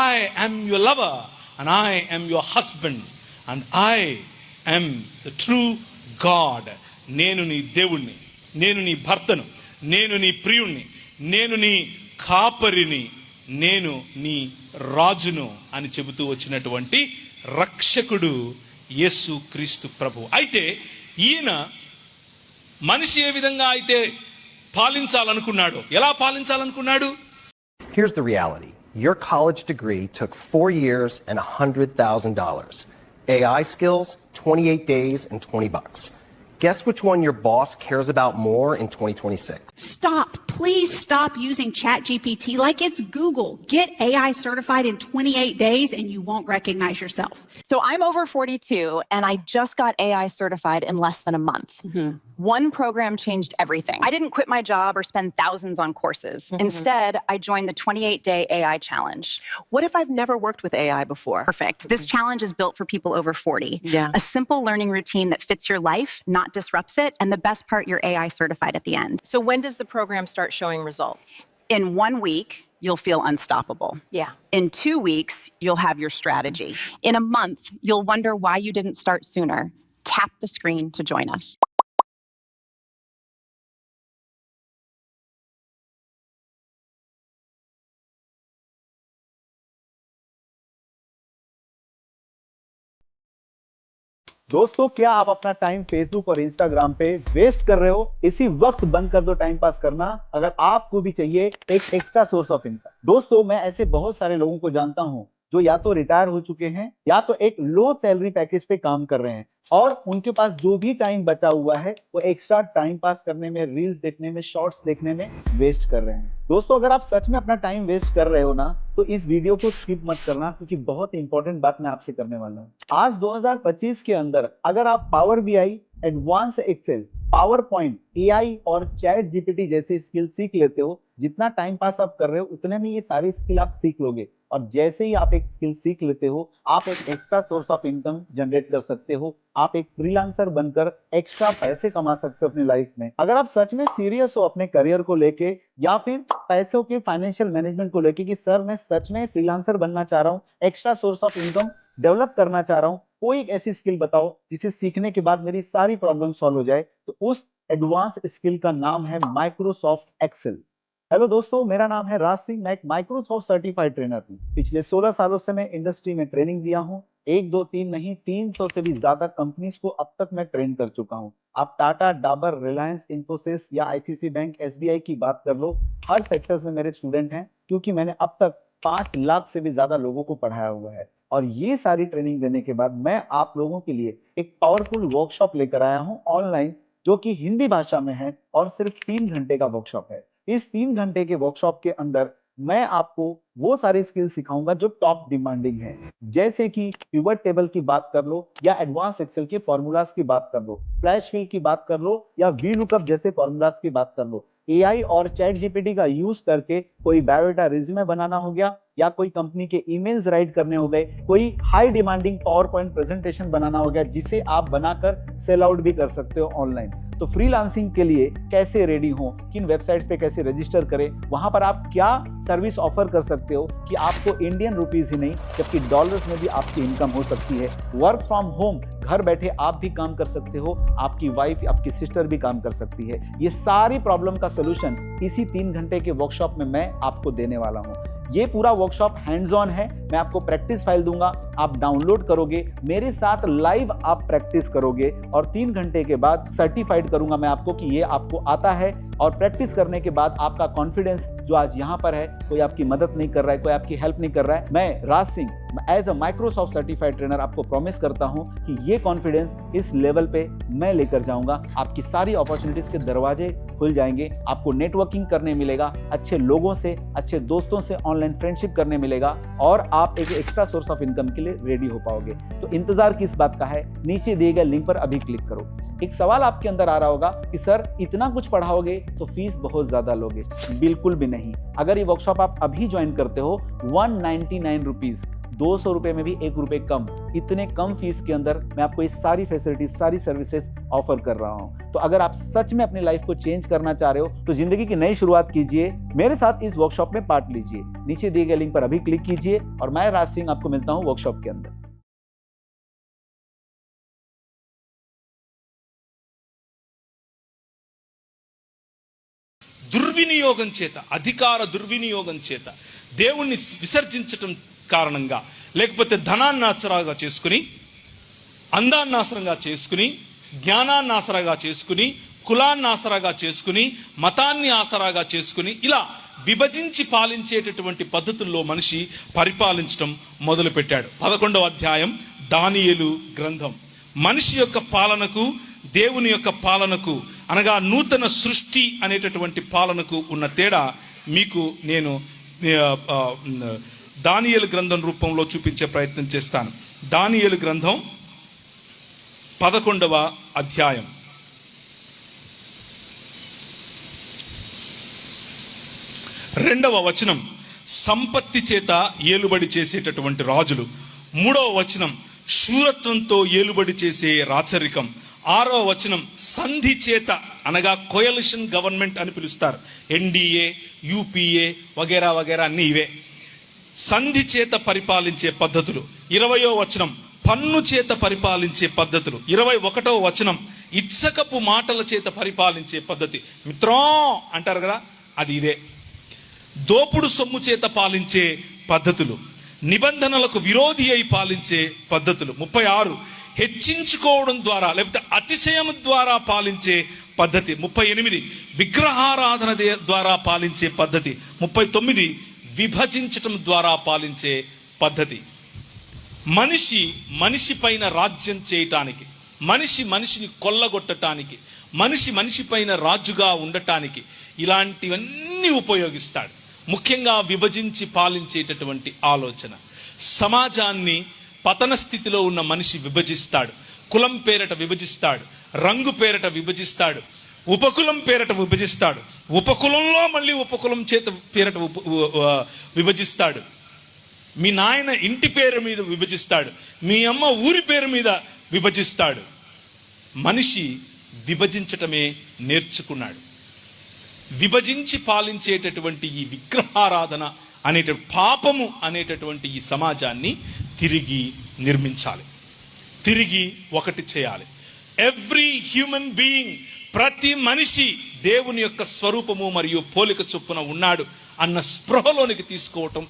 I am your lover and I am your husband and I am the true God. నేను నీ దేవుణ్ణి, నేను నీ భర్తను, నేను నీ ప్రియుణ్ణి, నేను నీ కాపరిని, నేను నీ రాజును అని చెబుతూ వచ్చినటువంటి రక్షకుడు యేసు క్రీస్తు ప్రభు. అయితే ఈయన మనిషి ఏ విధంగా అయితే పాలించాలనుకున్నాడు, ఎలా పాలించాలనుకున్నాడు? Here's the reality. Your college degree took 4 years and $100,000. AI skills, 28 days and $20. Guess which one your boss cares about more in 2026? Stop. Please stop using ChatGPT like it's Google. Get AI certified in 28 days and you won't recognize yourself. So I'm over 42 and I just got AI certified in less than a month. One program changed everything. I didn't quit my job or spend thousands on courses. Instead, I joined the 28-day AI challenge. What if I've never worked with AI before? Perfect. This challenge is built for people over 40. Yeah. A simple learning routine that fits your life, not disrupts it, and the best part, you're AI certified at the end. So when does the program start showing results? In 1 week, you'll feel unstoppable. Yeah. In 2 weeks, you'll have your strategy. In a month, you'll wonder why you didn't start sooner. Tap the screen to join us. दोस्तों, क्या आप अपना time Facebook और Instagram पे waste कर रहे हो? इसी वक्त बंद कर दो टाइम पास करना, अगर आपको भी चाहिए एक एक्स्ट्रा सोर्स ऑफ इनकम। दोस्तों, मैं ऐसे बहुत सारे लोगों को जानता हूं जो या तो रिटायर हो चुके हैं या तो एक लो सैलरी पैकेज पे काम कर रहे हैं और उनके पास जो भी टाइम बचा हुआ है वो एक्स्ट्रा टाइम पास करने में, रील्स देखने में, शॉर्ट्स देखने में वेस्ट कर रहे हैं। दोस्तों, अगर आप सच में अपना टाइम वेस्ट कर रहे हो ना तो इस वीडियो को स्किप मत करना, क्योंकि बहुत इंपॉर्टेंट बात मैं आपसे करने वाला हूँ। आज 2025 के अंदर अगर आप power BI, advance excel, power point, AI और चैट GPT जैसे स्किल सीख लेते हो, जितना टाइम पास आप कर रहे हो उतने में ये सारी स्किल आप सीख लोगे और जैसे ही आप एक स्किल सीख लेते हो आप एक extra source of income generate कर सकते हो। आप एक फ्रीलांसर बनकर एक्स्ट्रा पैसे कमा सकते हो अपनी लाइफ में। अगर आप सच में सीरियस हो अपने करियर को लेके या फिर पैसों के फाइनेंशियल मैनेजमेंट को लेके कि सर मैं सच में फ्रीलांसर बनना चाह रहा हूँ, extra source of income develop करना चाह रहा हूँ, कोई एक ऐसी स्किल बताओ जिसे सीखने के बाद मेरी सारी प्रॉब्लम सॉल्व हो जाए, तो उस एडवांस स्किल का नाम है माइक्रोसॉफ्ट एक्सेल। हेलो दोस्तों, मेरा नाम है राज सिंह, मैं एक माइक्रोसॉफ्ट सर्टिफाइड ट्रेनर हूँ। पिछले 16 सालों से मैं इंडस्ट्री में ट्रेनिंग दिया हूँ। 1, 2, 3 नहीं 300 से भी ज्यादा कंपनीज को अब तक मैं ट्रेन कर चुका हूँ। आप टाटा, डाबर, रिलायंस, इन्फोसिस या ICICI बैंक, SBI की बात कर लो, हर सेक्टर में मेरे स्टूडेंट हैं, क्योंकि मैंने अब तक 5 लाख से भी ज्यादा लोगों को पढ़ाया हुआ है। और ये सारी ट्रेनिंग देने के बाद मैं आप लोगों के लिए एक पावरफुल वर्कशॉप लेकर आया हूँ ऑनलाइन, जो कि हिंदी भाषा में है और सिर्फ 3 घंटे का वर्कशॉप है। इस 3 घंटे के वर्कशॉप के अंदर मैं आपको वो सारी स्किल सिखाऊंगा जो टॉप डिमांडिंग है, जैसे कि पिवट टेबल की बात कर लो या एडवांस एक्सेल के फॉर्मूलाज की बात कर लो, फ्लैश फिल की बात कर लो या VLOOKUP जैसे फॉर्मूलाज की बात कर लो। AI और चैट GPT का यूज करके कोई बायोडाटा, रिज्यूमे बनाना हो गया या कोई कंपनी के ईमेल्स राइट करने हो गए, कोई high demanding power point presentation बनाना हो गया जिसे आप बनाकर सेल आउट भी कर सकते हो ऑनलाइन। तो फ्रीलांसिंग के लिए कैसे रेडी हो, किन वेबसाइट्स पे कैसे रजिस्टर करें, वहां पर आप क्या सर्विस ऑफर कर सकते हो कि आपको इंडियन रुपीस ही नहीं जबकि डॉलर्स में भी आपकी इनकम हो सकती है। वर्क फ्रॉम होम, घर बैठे आप भी काम कर सकते हो, आपकी वाइफ, आपकी सिस्टर भी काम कर सकती है। ये सारी प्रॉब्लम का सोल्यूशन इसी 3 घंटे के वर्कशॉप में मैं आपको देने वाला हूँ। ये पूरा वर्कशॉप हैंड्स ऑन है, मैं आपको प्रैक्टिस फाइल दूंगा, आप डाउनलोड करोगे, मेरे साथ लाइव आप प्रैक्टिस करोगे और 3 घंटे के बाद सर्टिफाइड करूंगा मैं आपको कि ये आपको आता है। और प्रैक्टिस करने के बाद आपका कॉन्फिडेंस जो आज यहाँ पर है, कोई आपकी मदद नहीं कर रहा है, कोई आपकी हेल्प नहीं कर रहा है, मैं Raj Singh as a Microsoft certified trainer आपको प्रॉमिस करता हूँ कि ये कॉन्फिडेंस इस लेवल पे मैं लेकर जाऊंगा। आपकी सारी अपॉर्चुनिटीज के दरवाजे खुल जाएंगे, आपको नेटवर्किंग करने मिलेगा, अच्छे लोगों से, अच्छे दोस्तों से ऑनलाइन फ्रेंडशिप करने मिलेगा और आप एक एक्स्ट्रा सोर्स ऑफ इनकम के लिए रेडी हो पाओगे। तो इंतजार किस बात का है, नीचे दिए गए लिंक पर अभी क्लिक करो। एक सवाल आपके अंदर आ रहा होगा कि सर इतना कुछ पढ़ाओगे तो फीस बहुत ज्यादा लोगे। बिल्कुल भी नहीं। अगर ये वर्कशॉप आप अभी ज्वाइन करते हो 199 रुपीज, 200 रुपए में भी 1 रुपए कम, इतने कम फीस के अंदर मैं आपको ये सारी फैसिलिटीज, सारी सर्विसेज ऑफर कर रहा हूं। तो अगर आप सच में अपनी लाइफ को चेंज करना चाह रहे हो तो जिंदगी की नई शुरुआत कीजिए, मेरे साथ इस वर्कशॉप में पार्ट लीजिए। नीचे दिए गए लिंक पर अभी क्लिक कीजिए और मैं राज सिंह आपको मिलता हूं वर्कशॉप के अंदर। దుర్వినియోగం చేత, అధికార దుర్వినియోగం చేత, దేవుణ్ణి విసర్జించటం కారణంగా, లేకపోతే ధనాన్ని ఆసరాగా చేసుకుని, అందాన్ని ఆసరంగా చేసుకుని, జ్ఞానాన్ని ఆసరాగా చేసుకుని, కులాన్ని ఆసరాగా చేసుకుని, మతాన్ని ఆసరాగా చేసుకుని, ఇలా విభజించి పాలించేటటువంటి పద్ధతుల్లో మనిషి పరిపాలించడం మొదలుపెట్టాడు. 11వ అధ్యాయం దానియేలు గ్రంథం. మనిషి యొక్క పాలనకు, దేవుని యొక్క పాలనకు, అనగా నూతన సృష్టి అనేటటువంటి పాలనకు ఉన్న తేడా మీకు నేను దానియేలు గ్రంథం రూపంలో చూపించే ప్రయత్నం చేస్తాను. దానియేలు గ్రంథం 11వ అధ్యాయం. రెండవ వచనం సంపత్తి చేత ఏలుబడి చేసేటటువంటి రాజులు. 3వ వచనం శూరత్వంతో ఏలుబడి చేసే రాచరికం. 6వ వచనం సంధి చేత, అనగా కోయలిషన్ గవర్నమెంట్ అని పిలుస్తారు. NDA, UPA వగేరా వగేరా అన్ని ఇవే. సంధి చేత పరిపాలించే పద్ధతులు. 20వ వచనం పన్ను చేత పరిపాలించే పద్ధతులు. 21వ వచనం ఇచ్చకపు మాటల చేత పరిపాలించే పద్ధతి. మిత్రం అంటారు కదా, అది ఇదే. దోపుడు సొమ్ము చేత పాలించే పద్ధతులు, నిబంధనలకు విరోధి అయి పాలించే పద్ధతులు. 36 హెచ్చించుకోవడం ద్వారా లేకపోతే అతిశయం ద్వారా పాలించే పద్ధతి. 38 విగ్రహారాధన ద్వారా పాలించే పద్ధతి. 39 విభజించటం ద్వారా పాలించే పద్ధతి. మనిషి పైన రాజ్యం చేయటానికి, మనిషిని కొల్లగొట్టడానికి, మనిషి పైన రాజుగా ఉండటానికి ఇలాంటివన్నీ ఉపయోగిస్తాడు. ముఖ్యంగా విభజించి పాలించేటటువంటి ఆలోచన. సమాజాన్ని పతన స్థితిలో ఉన్న మనిషి విభజిస్తాడు. కులం పేరట విభజిస్తాడు, రంగు పేరట విభజిస్తాడు, ఉపకులం పేరట విభజిస్తాడు, ఉపకులంలో మళ్ళీ ఉపకులం చేత పేరట విభజిస్తాడు, మీ నాయన ఇంటి పేరు మీద విభజిస్తాడు, మీ అమ్మ ఊరి పేరు మీద విభజిస్తాడు. మనిషి విభజించటమే నేర్చుకున్నాడు. విభజించి పాలించేటటువంటి ఈ విగ్రహారాధన పాపము అనేటటువంటి ఈ సమాజాన్ని తిరిగి నిర్మించాలి, తిరిగి ఒకటి చేయాలి. ఎవ్రీ హ్యూమన్ బీయింగ్, ప్రతి మనిషి దేవుని యొక్క స్వరూపము మరియు పోలిక చొప్పున ఉన్నాడు అన్న స్పృహలోనికి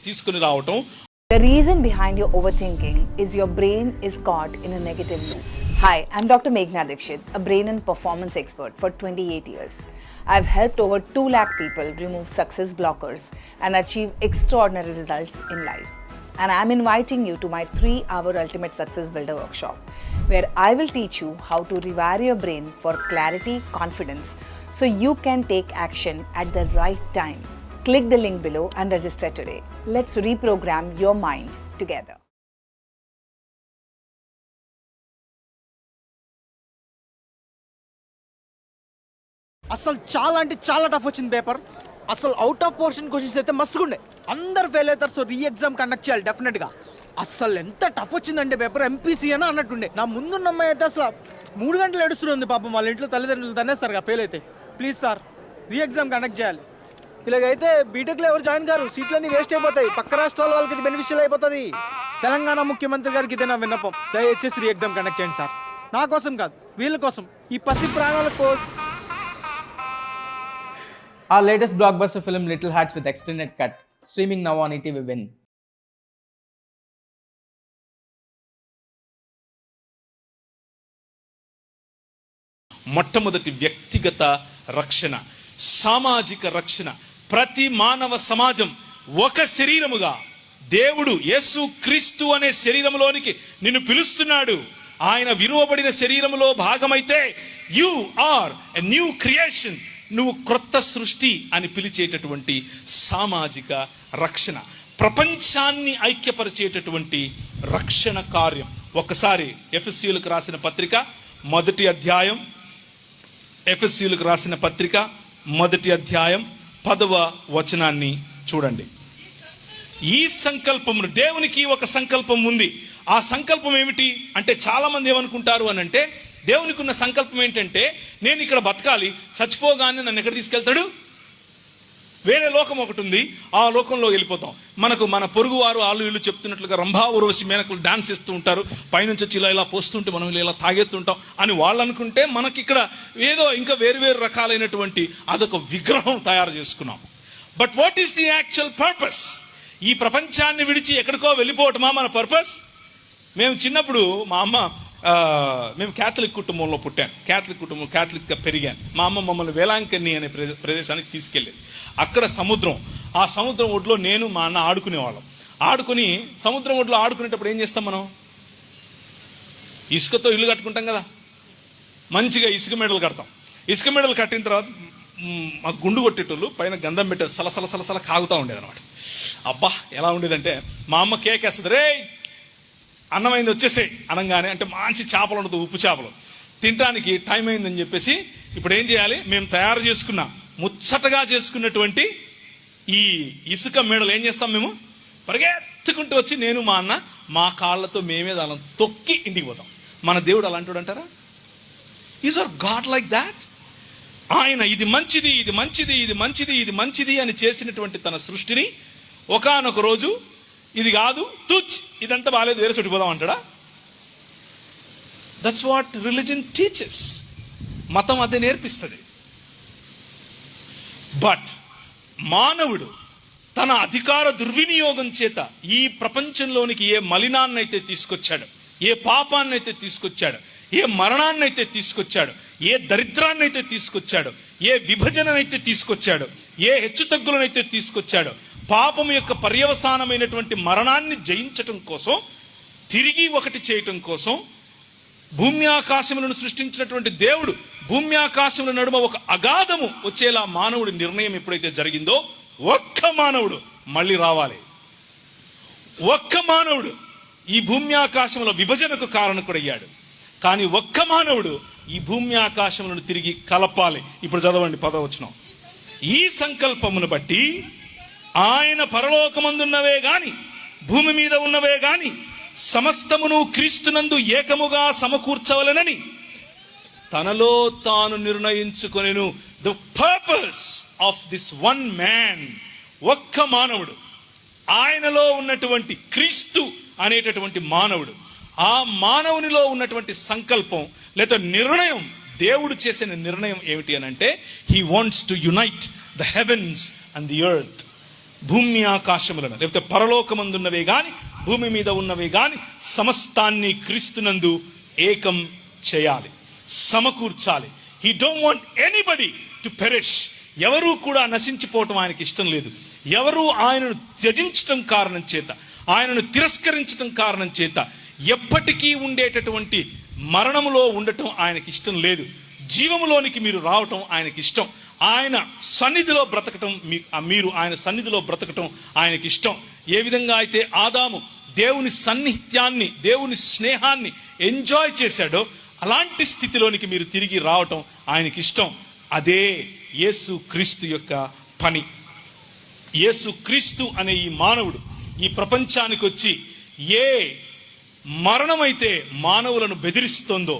తీసుకుని రావటం. The reason behind your overthinking is your brain is caught in a negative loop. Hi, I'm Dr. Meghna Dikshit, a brain and performance expert for 28 years. I've helped over 2 lakh people remove success blockers and achieve extraordinary results in life. And I'm inviting you to my 3-hour Ultimate Success Builder workshop, where I will teach you how to rewire your brain for clarity, confidence, so you can take action at the right time. Click the link below and register today. Let's reprogram your mind together. అసలు చాలా అంటే చాలా tough వచ్చింది paper. అసలు out of portion questions అయితే మస్తుగుండే. అందరు fail అవుతారు, so re exam conduct చేయాలి డెఫినెట్గా. అసలు ఎంత టఫ్ వచ్చిందంటే పేపర్ ఎంపీసీ అని అన్నట్టుండే. నా ముందున్న అమ్మాయి అయితే అసలు 3 గంటలు ఏడుస్తుంది పాపం. వాళ్ళ ఇంట్లో తల్లిదండ్రులు తనేస్తారు ఫెయిల్ అయితే. Please sir, re exam conduct చేయాలి. ఇలాగైతే బీటెక్లో ఎవరు జాయిన్ కారు, సీట్లన్నీ వేస్ట్ అయిపోతాయి. పక్క రాష్ట్రాల వాళ్ళకి ఇది బెనిఫిషియల్ అయిపోతుంది. తెలంగాణ ముఖ్యమంత్రి గారికి ఇదే నా విన్నపం, దయచేసి రీ ఎగ్జామ్ కండక్ట్ చేయండి సార్. నా కోసం కాదు, వీళ్ళ కోసం, ఈ పసి ప్రాణాల కోసం. Our latest blockbuster film Little Hearts with extended cut, streaming now on ETV Win. మొట్టమొదటి వ్యక్తిగత రక్షణ, సామాజిక రక్షణ. ప్రతి మానవ సమాజం ఒక శరీరముగా దేవుడు యేసు క్రీస్తు అనే శరీరంలోనికి నిన్ను పిలుస్తున్నాడు. ఆయన విరువబడిన శరీరములో భాగమైతే you are a new creation, నువ్వు క్రొత్త సృష్టి అని పిలిచేటటువంటి సామాజిక రక్షణ, ప్రపంచాన్ని ఐక్యపరిచేటటువంటి రక్షణ కార్యం. ఒకసారి ఎఫెసీయులకు రాసిన పత్రిక 1వ అధ్యాయం, ఎఫెసీయులకు రాసిన పత్రిక 1వ అధ్యాయం 10వ వచనాన్ని చూడండి. ఈ సంకల్పమును, దేవునికి ఒక సంకల్పం ఉంది. ఆ సంకల్పం ఏమిటి అంటే, చాలా మంది ఏమనుకుంటారు అని అంటే, దేవునికి ఉన్న సంకల్పం ఏంటంటే, నేను ఇక్కడ బతకాలి, చచ్చిపోగానే నన్ను ఎక్కడ తీసుకెళ్తాడు, వేరే లోకం ఒకటి ఉంది, ఆ లోకంలో వెళ్ళిపోతాం. మన పొరుగువారు వాళ్ళు వీళ్ళు చెప్తున్నట్లుగా రంభా ఉర్వశి మేనకులు డాన్స్ చేస్తూ ఉంటారు, పైనుంచి వచ్చి ఇలా పోస్తుంటే మనం ఇలా తాగెత్తుంటాం అని వాళ్ళు అనుకుంటే, మనకి ఇక్కడ ఏదో ఇంకా వేరు రకాలైనటువంటి అదొక విగ్రహం తయారు చేసుకున్నాం. But what is the actual purpose? ఈ ప్రపంచాన్ని విడిచి ఎక్కడికో వెళ్ళిపోవటమా మన పర్పస్? మేము చిన్నప్పుడు మా అమ్మ, మేము క్యాథలిక్ కుటుంబంలో పుట్టాను, క్యాథలిక్గా పెరిగాను. మా అమ్మ మమ్మల్ని వేలాంకన్ని అనే ప్రదేశానికి తీసుకెళ్ళేది. అక్కడ సముద్రం, ఆ సముద్రం ఒడ్లో నేను మా అన్న ఆడుకునేవాళ్ళం. ఆడుకుని సముద్రం ఒడ్లో ఆడుకునేటప్పుడు ఏం చేస్తాం మనం? ఇసుకతో ఇల్లు కట్టుకుంటాం కదా, మంచిగా ఇసుక మెడలు కడతాం. ఇసుక మెడలు కట్టిన తర్వాత మా గుండు కొట్టేటోళ్ళు పైన గంధం పెట్టేది, సలసల కాగుతూ ఉండేది అనమాట. అబ్బా ఎలా ఉండేదంటే, మా అమ్మ కేకేస్తుంది, రే అన్నమైంది వచ్చేసే అనగానే, అంటే మంచి చేపలు ఉండదు, ఉప్పు చేపలు తినడానికి టైం అయిందని చెప్పేసి, ఇప్పుడు ఏం చేయాలి, మేము తయారు చేసుకున్న ముచ్చటగా చేసుకున్నటువంటి ఈ ఇసుక మేడలు ఏం చేస్తాం, మేము పరిగెత్తుకుంటూ వచ్చి నేను మా అన్న మా కాళ్ళతో మేమే దాని తొక్కి ఇంటికి పోతాం. మన దేవుడు అలాంటి అంటారా? Is our God like that? ఆయన ఇది మంచిది, ఇది మంచిది, ఇది మంచిది, ఇది మంచిది అని చేసినటువంటి తన సృష్టిని ఒకానొక రోజు ఇది కాదు, తుచ్, ఇదంతా బాగాలేదు, వేరే చుట్టిపోదాం అంటాడా? That's what religion teaches. మతం అదే నేర్పిస్తుంది. బట్ మానవుడు తన అధికార దుర్వినియోగం చేత ఈ ప్రపంచంలోనికి ఏ మలినాన్నైతే తీసుకొచ్చాడు, ఏ పాపాన్నైతే తీసుకొచ్చాడు, ఏ మరణాన్నైతే తీసుకొచ్చాడు, ఏ దరిద్రాన్నైతే తీసుకొచ్చాడు, ఏ విభజననైతే తీసుకొచ్చాడు, ఏ హెచ్చుతగ్గులనైతే తీసుకొచ్చాడు, పాపము యొక్క పర్యవసానమైనటువంటి మరణాన్ని జయించటం కోసం, తిరిగి ఒకటి చేయటం కోసం భూమి ఆకాశములను సృష్టించినటువంటి దేవుడు భూమి ఆకాశముల నడుమ ఒక అగాధము వచ్చేలా మానవుడి నిర్ణయం ఎప్పుడైతే జరిగిందో, ఒక్క మానవుడు మళ్ళీ రావాలి. ఒక్క మానవుడు ఈ భూమి ఆకాశముల విభజనకు కారణకుడయ్యాడు. కానీ ఒక్క మానవుడు ఈ భూమి ఆకాశములను తిరిగి కలపాలి. ఇప్పుడు చదవండి 10వ వచనం. ఈ సంకల్పమును బట్టి ఆయన పరలోకమందున్నవే గాని భూమి మీద ఉన్నవే గాని సమస్తమును క్రీస్తునందు ఏకముగా సమకూర్చవలెనని తనలో తాను నిర్ణయించుకొనెను. The purpose of this one man, ఒక్క మానవుడు, ఆయనలో ఉన్నటువంటి క్రీస్తు అనేటటువంటి మానవుడు, ఆ మానవునిలో ఉన్నటువంటి సంకల్పం లేదా నిర్ణయం, దేవుడు చేసిన నిర్ణయం ఏమిటి అని అంటే, he wants to unite the heavens and the earth. భూమి ఆకాశములను లేకపోతే పరలోకమందున్నవే గాని భూమి మీద ఉన్నవే గాని సమస్తాన్ని క్రీస్తునందు ఏకం చేయాలి, సమకూర్చాలి. He don't want anybody to perish. ఎవరూ కూడా నశించిపోవటం ఆయనకి ఇష్టం లేదు. ఎవరు ఆయనను త్యజించటం కారణం చేత, ఆయనను తిరస్కరించటం కారణం చేత ఎప్పటికీ ఉండేటటువంటి మరణములో ఉండటం ఆయనకి ఇష్టం లేదు. జీవములోనికి మీరు రావటం ఆయనకి ఇష్టం. ఆయన సన్నిధిలో బ్రతకటం, మీరు ఆయన సన్నిధిలో బ్రతకటం ఆయనకి ఇష్టం. ఏ విధంగా అయితే ఆదాము దేవుని సన్నిహిత్యాన్ని, దేవుని స్నేహాన్ని ఎంజాయ్ చేశాడో, అలాంటి స్థితిలోనికి మీరు తిరిగి రావటం ఆయనకి ఇష్టం. అదే యేసు క్రీస్తు యొక్క పని. యేసు క్రీస్తు అనే ఈ మానవుడు ఈ ప్రపంచానికి వచ్చి ఏ మరణమైతే మానవులను బెదిరిస్తోందో,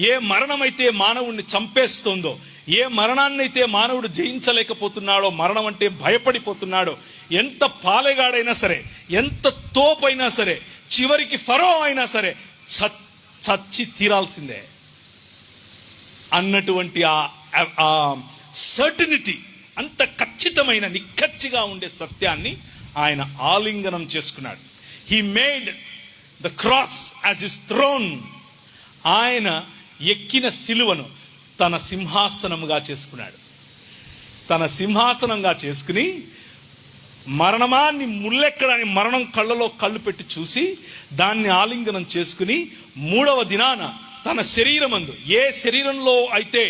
ఏ మరణమైతే మానవుణ్ణి చంపేస్తోందో, ఏ మరణాన్నైతే మానవుడు జయించలేకపోతున్నాడో, మరణం అంటే భయపడిపోతున్నాడో, ఎంత పాలెగాడైనా సరే, ఎంత తోపైనా సరే, చివరికి ఫరో అయినా సరే చచ్చి తీరాల్సిందే అన్నటువంటి ఆ సర్టనిటీ, అంత ఖచ్చితమైన నిక్కచ్చిగా ఉండే సత్యాన్ని ఆయన ఆలింగనం చేసుకున్నాడు. He made the cross as his throne. ఆయన ఎక్కిన సిలువను తన సింహాసనముగా చేసుకున్నాడు. తన సింహాసనంగా చేసుకుని మరణమాన్ని ముల్లెక్కడాన్ని మరణం కళ్ళలో కళ్ళు పెట్టి చూసి దాన్ని ఆలింగనం చేసుకుని 3వ దినాన తన శరీరమందు, ఏ శరీరంలో అయితే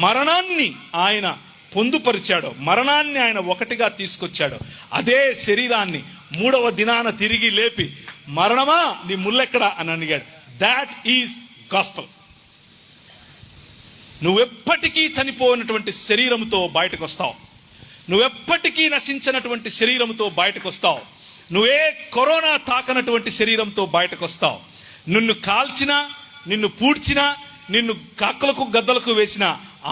మరణాన్ని ఆయన పొందుపరిచాడో, మరణాన్ని ఆయన ఒకటిగా తీసుకొచ్చాడో, అదే శరీరాన్ని 3వ దినాన తిరిగి లేపి, మరణమా నీ ముల్లెక్కడా అని అడిగాడు. That is gospel. నువ్వెప్పటికీ చనిపోయినటువంటి శరీరంతో బయటకు వస్తావు. నువ్వెప్పటికీ నశించినటువంటి శరీరంతో బయటకు వస్తావు. నువ్వే కరోనా తాకనటువంటి శరీరంతో బయటకు వస్తావు. నిన్ను కాల్చినా, నిన్ను పూడ్చినా, నిన్ను కాకులకు గద్దలకు వేసిన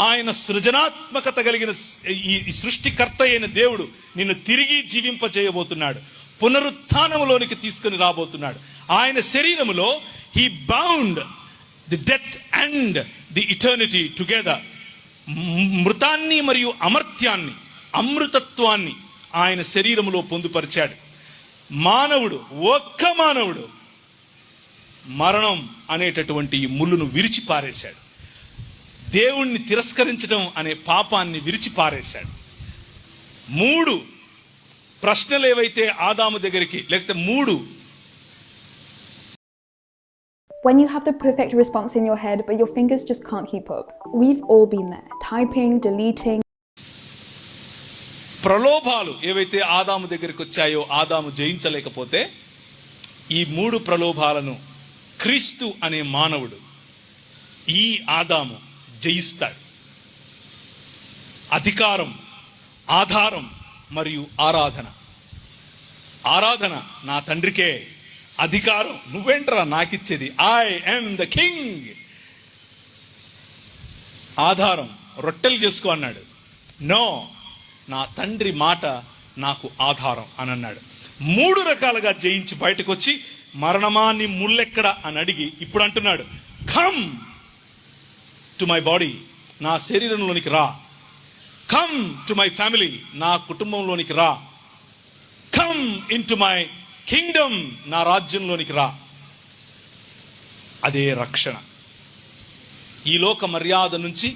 ఆయన సృజనాత్మకత కలిగిన ఈ సృష్టికర్త అయిన దేవుడు నిన్ను తిరిగి జీవింపజేయబోతున్నాడు. పునరుత్థానములోనికి తీసుకుని రాబోతున్నాడు. ఆయన శరీరములో he bound the death and the eternity together. మృతాన్ని మరియు అమర్త్యాన్ని, అమృతత్వాన్ని ఆయన శరీరములో పొందుపరిచాడు. మానవుడు, ఒక్క మానవుడు మరణం అనేటటువంటి ఈ ముళ్ళును విరిచిపారేశాడు. దేవుణ్ణి తిరస్కరించడం అనే పాపాన్ని విరిచిపారేశాడు. 3 ప్రశ్నలు ఏవైతే ఆదాము దగ్గరికి, లేకపోతే 3 When you have the perfect response in your head, but your fingers just can't keep up. We've all been there. Typing, deleting. ప్రలోభాలు ఏవైతే ఆదాము దగ్గరికి వచ్చాయో, ఆదాము జయించలేకపోతే, ఈ 3 ప్రలోభాలను క్రీస్తు అనే మానవుడు, ఈ ఆదాము జయిస్తాడు. అధికారం, ఆధారం మరియు ఆరాధన. ఆరాధన నా తండ్రికే, అధికారం నువ్వేంట్రా నాకిచ్చేది, ఐ యామ్ ద కింగ్. ఆధారం రొట్టెలు చేసుకో అన్నాడు. నో, నా తండ్రి మాట నాకు ఆధారం అని అన్నాడు. 3 రకాలుగా జయించి బయటకు వచ్చి, మరణమా నీ ముల్లెక్కడ అని అడిగి ఇప్పుడు అంటున్నాడు, కమ్ టు మై బాడీ, నా శరీరంలోనికి రా. కమ్ టు మై ఫ్యామిలీ, నా కుటుంబంలోనికి రా. Come in to my Kingdom, నా రాజ్యంలోనికి రా. అదే రక్షణ. ఈ లోక మర్యాద నుంచి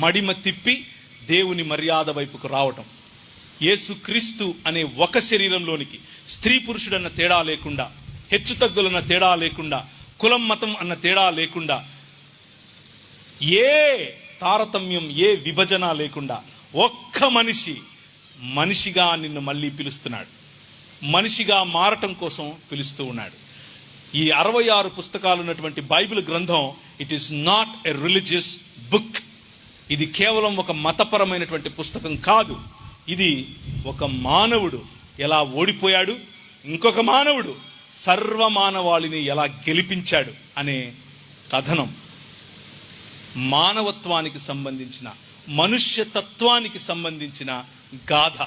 మడిమ తిప్పి దేవుని మర్యాద వైపుకు రావటం. యేసుక్రీస్తు అనే ఒక శరీరంలోనికి స్త్రీ పురుషుడు అన్న తేడా లేకుండా, హెచ్చు తగ్గులన్న తేడా లేకుండా, కులం మతం అన్న తేడా లేకుండా, ఏ తారతమ్యం, ఏ విభజన లేకుండా ఒక్క మనిషిగా నిన్ను మళ్ళీ పిలుస్తున్నాడు. మనిషిగా మారటం కోసం పిలుస్తూ ఉన్నాడు. ఈ 66 పుస్తకాలు ఉన్నటువంటి బైబిల్ గ్రంథం, it is not a religious book. ఇది కేవలం ఒక మతపరమైనటువంటి పుస్తకం కాదు. ఇది ఒక మానవుడు ఎలా ఓడిపోయాడు, ఇంకొక మానవుడు సర్వమానవాళిని ఎలా గెలిపించాడు అనే కథనం. మానవత్వానికి సంబంధించిన, మనుష్యతత్వానికి సంబంధించిన గాథ.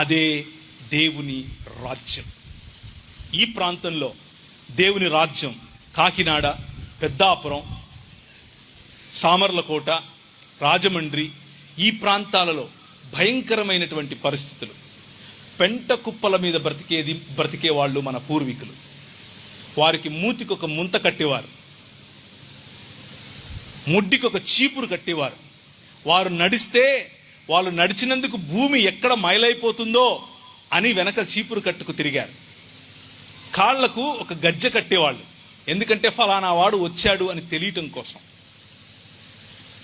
అదే దేవుని రాజ్యం. ఈ ప్రాంతంలో దేవుని రాజ్యం కాకినాడ, పెద్దాపురం, సామర్లకోట, రాజమండ్రి, ఈ ప్రాంతాలలో భయంకరమైనటువంటి పరిస్థితులు. పెంట కుప్పల మీద బ్రతికే వాళ్ళు మన పూర్వీకులు. వారికి మూతికి ఒక ముంత కట్టేవారు, ముడ్డికి ఒక చీపురు కట్టేవారు. వారు నడిస్తే వాళ్ళు నడిచినందుకు భూమి ఎక్కడ మైలైపోతుందో అని వెనక చీపురు కట్టుకు తిరిగారు. కాళ్లకు ఒక గజ్జె కట్టేవాళ్ళు, ఎందుకంటే ఫలానా వాడు వచ్చాడు అని తెలియటం కోసం.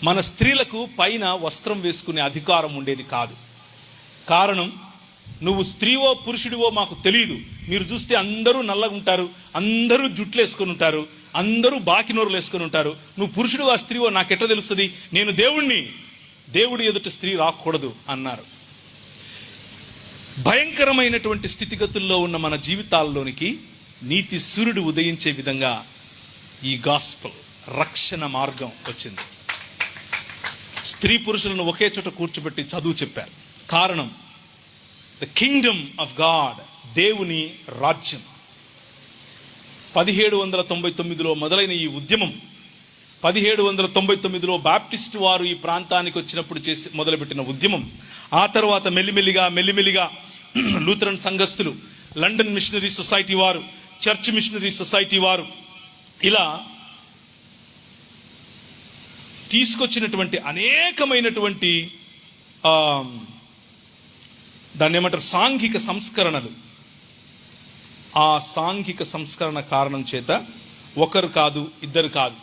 మన స్త్రీలకు పైన వస్త్రం వేసుకునే అధికారం ఉండేది కాదు. కారణం, నువ్వు స్త్రీవో పురుషుడివో మాకు తెలియదు. మీరు చూస్తే అందరూ నల్లగా ఉంటారు, అందరూ జుట్లు వేసుకొని ఉంటారు, అందరూ బాకినోరులు వేసుకొని ఉంటారు. నువ్వు పురుషుడివో స్త్రీవో నాకెట్లా తెలుస్తుంది? నేను దేవుడి ఎదుట స్త్రీ రాకూడదు అన్నారు. భయంకరమైనటువంటి స్థితిగతుల్లో ఉన్న మన జీవితాల్లోనికి నీతి సూర్యుడు ఉదయించే విధంగా ఈ గాస్పల్, రక్షణ మార్గం వచ్చింది. స్త్రీ పురుషులను ఒకే చోట కూర్చోబెట్టి చదువు చెప్పారు. కారణం, ద కింగ్డమ్ ఆఫ్ గాడ్, దేవుని రాజ్యం. 1799లో మొదలైన ఈ ఉద్యమం 1799లో బాప్టిస్టు వారు ఈ ప్రాంతానికి వచ్చినప్పుడు మొదలుపెట్టిన ఉద్యమం. ఆ తర్వాత మెల్లిమెల్లిగా లూథరన్ సంఘస్థులు, లండన్ మిషనరీ సొసైటీ వారు, చర్చ్ మిషనరీ సొసైటీ వారు ఇలా తీసుకొచ్చినటువంటి అనేకమైనటువంటి దాన్ని ఏమంటారు, సాంఘిక సంస్కరణలు. ఆ సాంఘిక సంస్కరణ కారణం చేత ఒకరు కాదు, ఇద్దరు కాదు,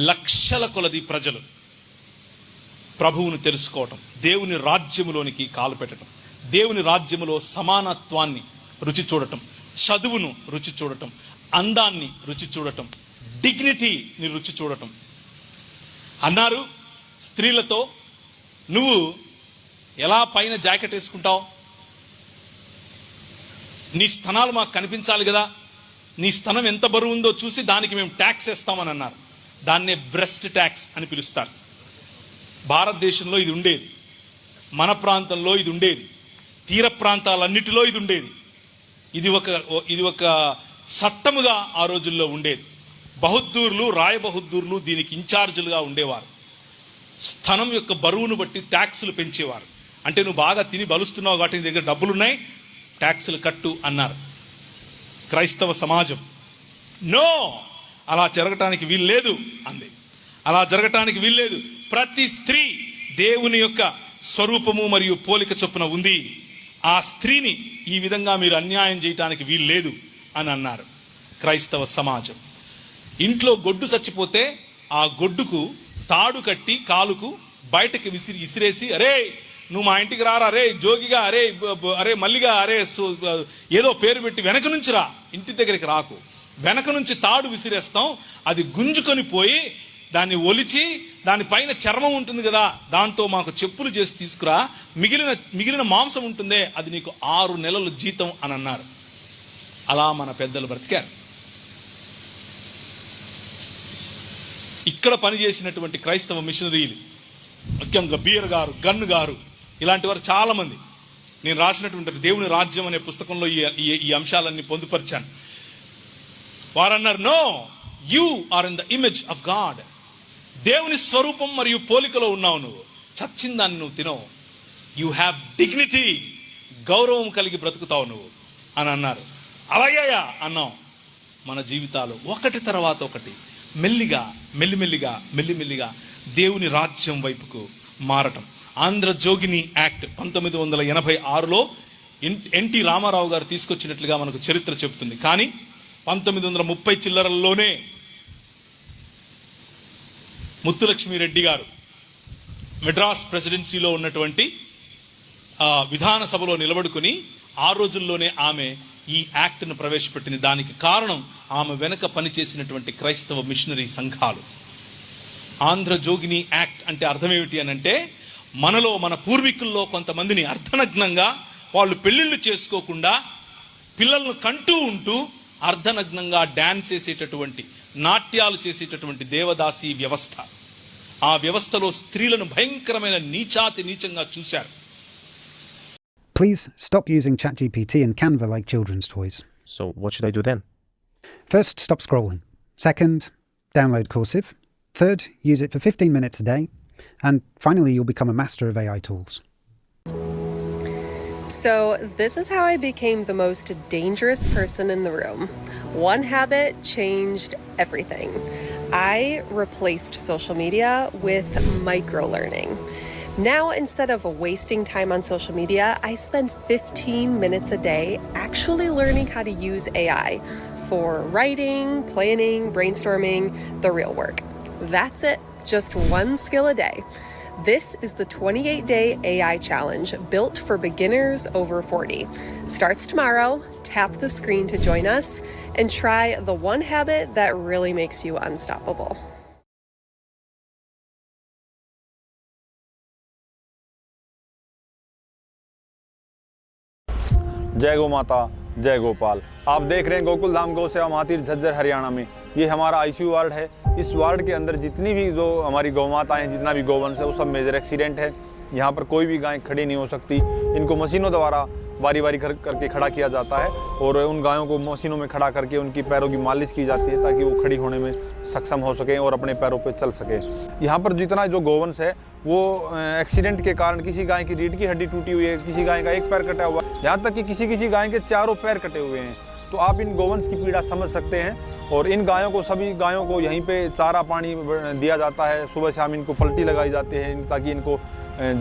లక్షల కొలది ప్రజలు ప్రభువును తెలుసుకోవటం, దేవుని రాజ్యములోనికి కాలు పెట్టడం, దేవుని రాజ్యములో సమానత్వాన్ని రుచి చూడటం, చదువును రుచి చూడటం, అందాన్ని రుచి చూడటం, డిగ్నిటీని రుచి చూడటం. అన్నారు స్త్రీలతో, నువ్వు ఎలా పైన జాకెట్ వేసుకుంటావు? నీ స్తనాలు మాకు కనిపించాలి కదా, నీ స్తనం ఎంత బరువు ఉందో చూసి దానికి మేము ట్యాక్స్ వేస్తామని అన్నారు. దాన్నే బ్రెస్ట్ ట్యాక్స్ అని పిలుస్తారు. భారతదేశంలో ఇది ఉండేది, మన ప్రాంతంలో ఇది ఉండేది, తీర ప్రాంతాలన్నిటిలో ఇది ఉండేది. ఇది ఒక చట్టముగా ఆ రోజుల్లో ఉండేది. బహుద్దూర్లు, రాయబహుద్దూర్లు దీనికి ఇన్ఛార్జీలుగా ఉండేవారు. స్థనం యొక్క బరువును బట్టి ట్యాక్సులు పెంచేవారు. అంటే నువ్వు బాగా తిని బలుస్తున్నావు కాబట్టి నీ దగ్గర డబ్బులున్నాయి, ట్యాక్సులు కట్టు అన్నారు. క్రైస్తవ సమాజం నో, అలా జరగటానికి వీల్లేదు అంది. అలా జరగటానికి వీల్లేదు. ప్రతి స్త్రీ దేవుని యొక్క స్వరూపము మరియు పోలిక చొప్పున ఉంది. ఆ స్త్రీని ఈ విధంగా మీరు అన్యాయం చేయటానికి వీల్లేదు అని అన్నారు క్రైస్తవ సమాజం. ఇంట్లో గొడ్డు చచ్చిపోతే ఆ గొడ్డుకు తాడు కట్టి కాలుకు బయటకి విసిరేసి, అరే నువ్వు మా ఇంటికి రారా, అరే జోగిగా, అరే మల్లిగా, అరే ఏదో పేరు పెట్టి వెనక నుంచి రా, ఇంటి దగ్గరికి రాకు, వెనక నుంచి తాడు విసిరేస్తాం, అది గుంజుకొని పోయి దాన్ని ఒలిచి దానిపైన చర్మం ఉంటుంది కదా, దాంతో మాకు చెప్పులు చేసి తీసుకురా, మిగిలిన మాంసం ఉంటుందే అది నీకు 6 నెలల జీతం అని అన్నారు. అలా మన పెద్దలు బ్రతికారు. ఇక్కడ పనిచేసినటువంటి క్రైస్తవ మిషనరీలు, ముఖ్యంగా బీర్ గారు, గన్ను గారు, ఇలాంటి వారు చాలా మంది. నేను రాసినటువంటి దేవుని రాజ్యం అనే పుస్తకంలో ఈ అంశాలన్నీ పొందుపరిచాను. వారు అన్నారు, no, you are in the image of God. దేవుని స్వరూపం మరియు పోలికలో ఉన్నావు నువ్వు. చచ్చిన దాన్ని నువ్వు తినవు. యు హ్యావ్ డిగ్నిటీ, గౌరవం కలిగి బ్రతుకుతావు నువ్వు అని అన్నారు. అలాగేయా అన్నాం. మన జీవితాలు ఒకటి తర్వాత ఒకటి మెల్లిమెల్లిగా దేవుని రాజ్యం వైపుకు మారటం. ఆంధ్రజోగిని యాక్ట్ 1986లో ఎన్టీ రామారావు గారు తీసుకొచ్చినట్లుగా మనకు చరిత్ర చెబుతుంది. కానీ 1930 చిల్లరల్లోనే ముత్తులక్ష్మిరెడ్డి గారు మెడ్రాస్ ప్రెసిడెన్సీలో ఉన్నటువంటి విధాన సభలో నిలబడుకుని ఆ రోజుల్లోనే ఆమె ఈ యాక్ట్ను ప్రవేశపెట్టింది. దానికి కారణం ఆమె వెనక పనిచేసినటువంటి క్రైస్తవ మిషనరీ సంఘాలు. ఆంధ్రజోగిని యాక్ట్ అంటే అర్థం ఏమిటి అని అంటే, మనలో మన పూర్వీకుల్లో కొంతమందిని అర్ధనగ్నంగా వాళ్ళు పెళ్లిళ్ళు చేసుకోకుండా పిల్లలను కంటూ ఉంటూ అర్ధనగ్నంగా డాన్స్ చేసేటటువంటి, నాట్యాలు చేసేటటువంటి దేవదాసి వ్యవస్థ. ఆ వ్యవస్థలో స్త్రీలను భయంకరమైన నీచంగా చూశారు. Please stop using ChatGPT and Canva like children's toys. So what should I do then? First, stop scrolling. Second, download Cursive. Third, use it for 15 minutes a day. And finally, you'll become a master of AI tools. So this is how I became the most dangerous person in the room. One habit changed everything. I replaced social media with micro-learning. Now, instead of wasting time on social media, I spend 15 minutes a day actually learning how to use AI for writing, planning, brainstorming, the real work. That's it, just one skill a day. This is the 28-day AI challenge built for beginners over 40. Starts tomorrow. Tap the screen to join us and try the one habit that really makes you unstoppable. जय गौ माता, जय गोपाल। आप देख रहे हैं गोकुल धाम गौ सेवा महातीर झज्जर हरियाणा में। ये हमारा आईसीयू वार्ड है। इस वार्ड के अंदर जितनी भी जो हमारी गौ माताएं हैं, जितना भी गौवंश है, वो सब मेजर एक्सीडेंट है। यहाँ पर कोई भी गाय खड़ी नहीं हो सकती। इनको मशीनों द्वारा बारी बारी करके खड़ा किया जाता है और उन गायों को मशीनों में खड़ा करके उनकी पैरों की मालिश की जाती है ताकि वो खड़ी होने में सक्षम हो सके और अपने पैरों पे चल सके। यहाँ पर जितना जो गौवंश है वो एक्सीडेंट के कारण किसी गाय की रीढ़ की हड्डी टूटी हुई है, किसी गाय का एक पैर कटा हुआ है, यहाँ तक कि किसी गाय के चारों पैर कटे हुए हैं। तो आप इन गौवंश की पीड़ा समझ सकते हैं। और इन गायों को, सभी गायों को यहीं पे चारा पानी दिया जाता है। सुबह शाम इनको पलटी लगाई जाती है ताकि इनको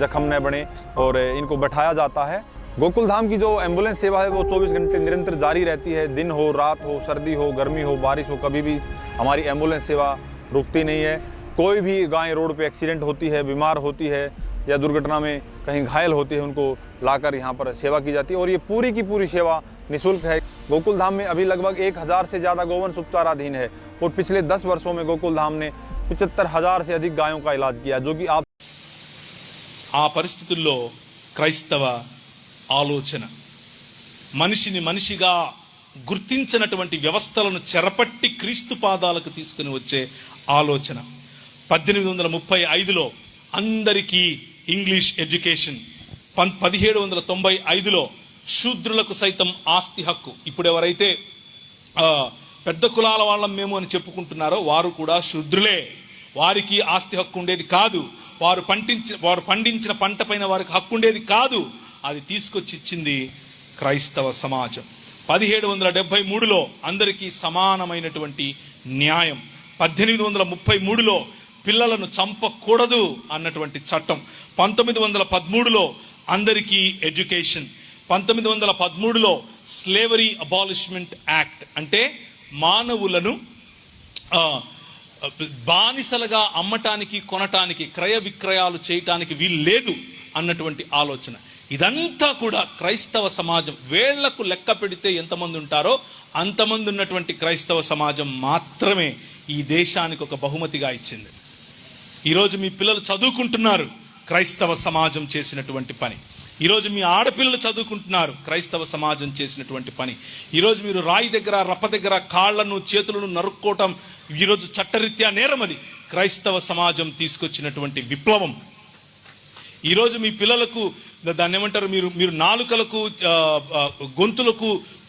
जख्म न बने और इनको बैठाया जाता है। गोकुल धाम की जो एम्बुलेंस सेवा है वो 24 घंटे निरंतर जारी रहती है। दिन हो, रात हो, सर्दी हो, गर्मी हो, बारिश हो, कभी भी हमारी एम्बुलेंस सेवा रुकती नहीं है। कोई भी गाय रोड पे एक्सीडेंट होती है, बीमार होती है या दुर्घटना में कहीं घायल होती है, उनको लाकर यहाँ पर सेवा की जाती है और ये पूरी की पूरी सेवा निःशुल्क है। गोकुल धाम में अभी लगभग 1000 से ज़्यादा गौवंश उपचाराधीन है और पिछले 10 वर्षों में गोकुल धाम ने 75,000 से अधिक गायों का इलाज किया, जो कि आप ఆ పరిస్థితుల్లో క్రైస్తవ ఆలోచన, మనిషిని మనిషిగా గుర్తించినటువంటి వ్యవస్థలను చెరపట్టి క్రీస్తు పాదాలకు తీసుకుని వచ్చే ఆలోచన. 1835లో అందరికీ ఇంగ్లీష్ ఎడ్యుకేషన్, 1795లో శూద్రులకు సైతం ఆస్తి హక్కు. ఇప్పుడు ఎవరైతే పెద్ద కులాల వాళ్ళం మేము అని చెప్పుకుంటున్నారో వారు కూడా శూద్రులే. వారికి ఆస్తి హక్కు ఉండేది కాదు. వారు పండించిన పంట పైన వారికి హక్కు ఉండేది కాదు. అది తీసుకొచ్చి ఇచ్చింది క్రైస్తవ సమాజం. 1773లో అందరికీ సమానమైనటువంటి న్యాయం. 1833లో పిల్లలను చంపకూడదు అన్నటువంటి చట్టం. 1913లో అందరికీ ఎడ్యుకేషన్. 1913లో స్లేవరీ అబాలిష్మెంట్ యాక్ట్, అంటే మానవులను బానిసలుగా అమ్మటానికి, కొనటానికి, క్రయ విక్రయాలు చేయటానికి వీలు లేదు అన్నటువంటి ఆలోచన. ఇదంతా కూడా క్రైస్తవ సమాజం వేళ్లకు లెక్క పెడితే ఎంతమంది ఉంటారో అంతమంది ఉన్నటువంటి క్రైస్తవ సమాజం మాత్రమే ఈ దేశానికి ఒక బహుమతిగా ఇచ్చింది. ఈరోజు మీ పిల్లలు చదువుకుంటున్నారు, క్రైస్తవ సమాజం చేసినటువంటి పని. ఈరోజు మీ ఆడపిల్లలు చదువుకుంటున్నారు, క్రైస్తవ సమాజం చేసినటువంటి పని. ఈరోజు మీరు రాయి దగ్గర, రప్ప దగ్గర కాళ్లను చేతులను నరుక్కోవటం ఈరోజు చట్టరీత్యా నేరం. అది క్రైస్తవ సమాజం తీసుకొచ్చినటువంటి విప్లవం. ఈరోజు మీ పిల్లలకు దాన్ని ఏమంటారు, మీరు నాలుకలకు, గొంతులకు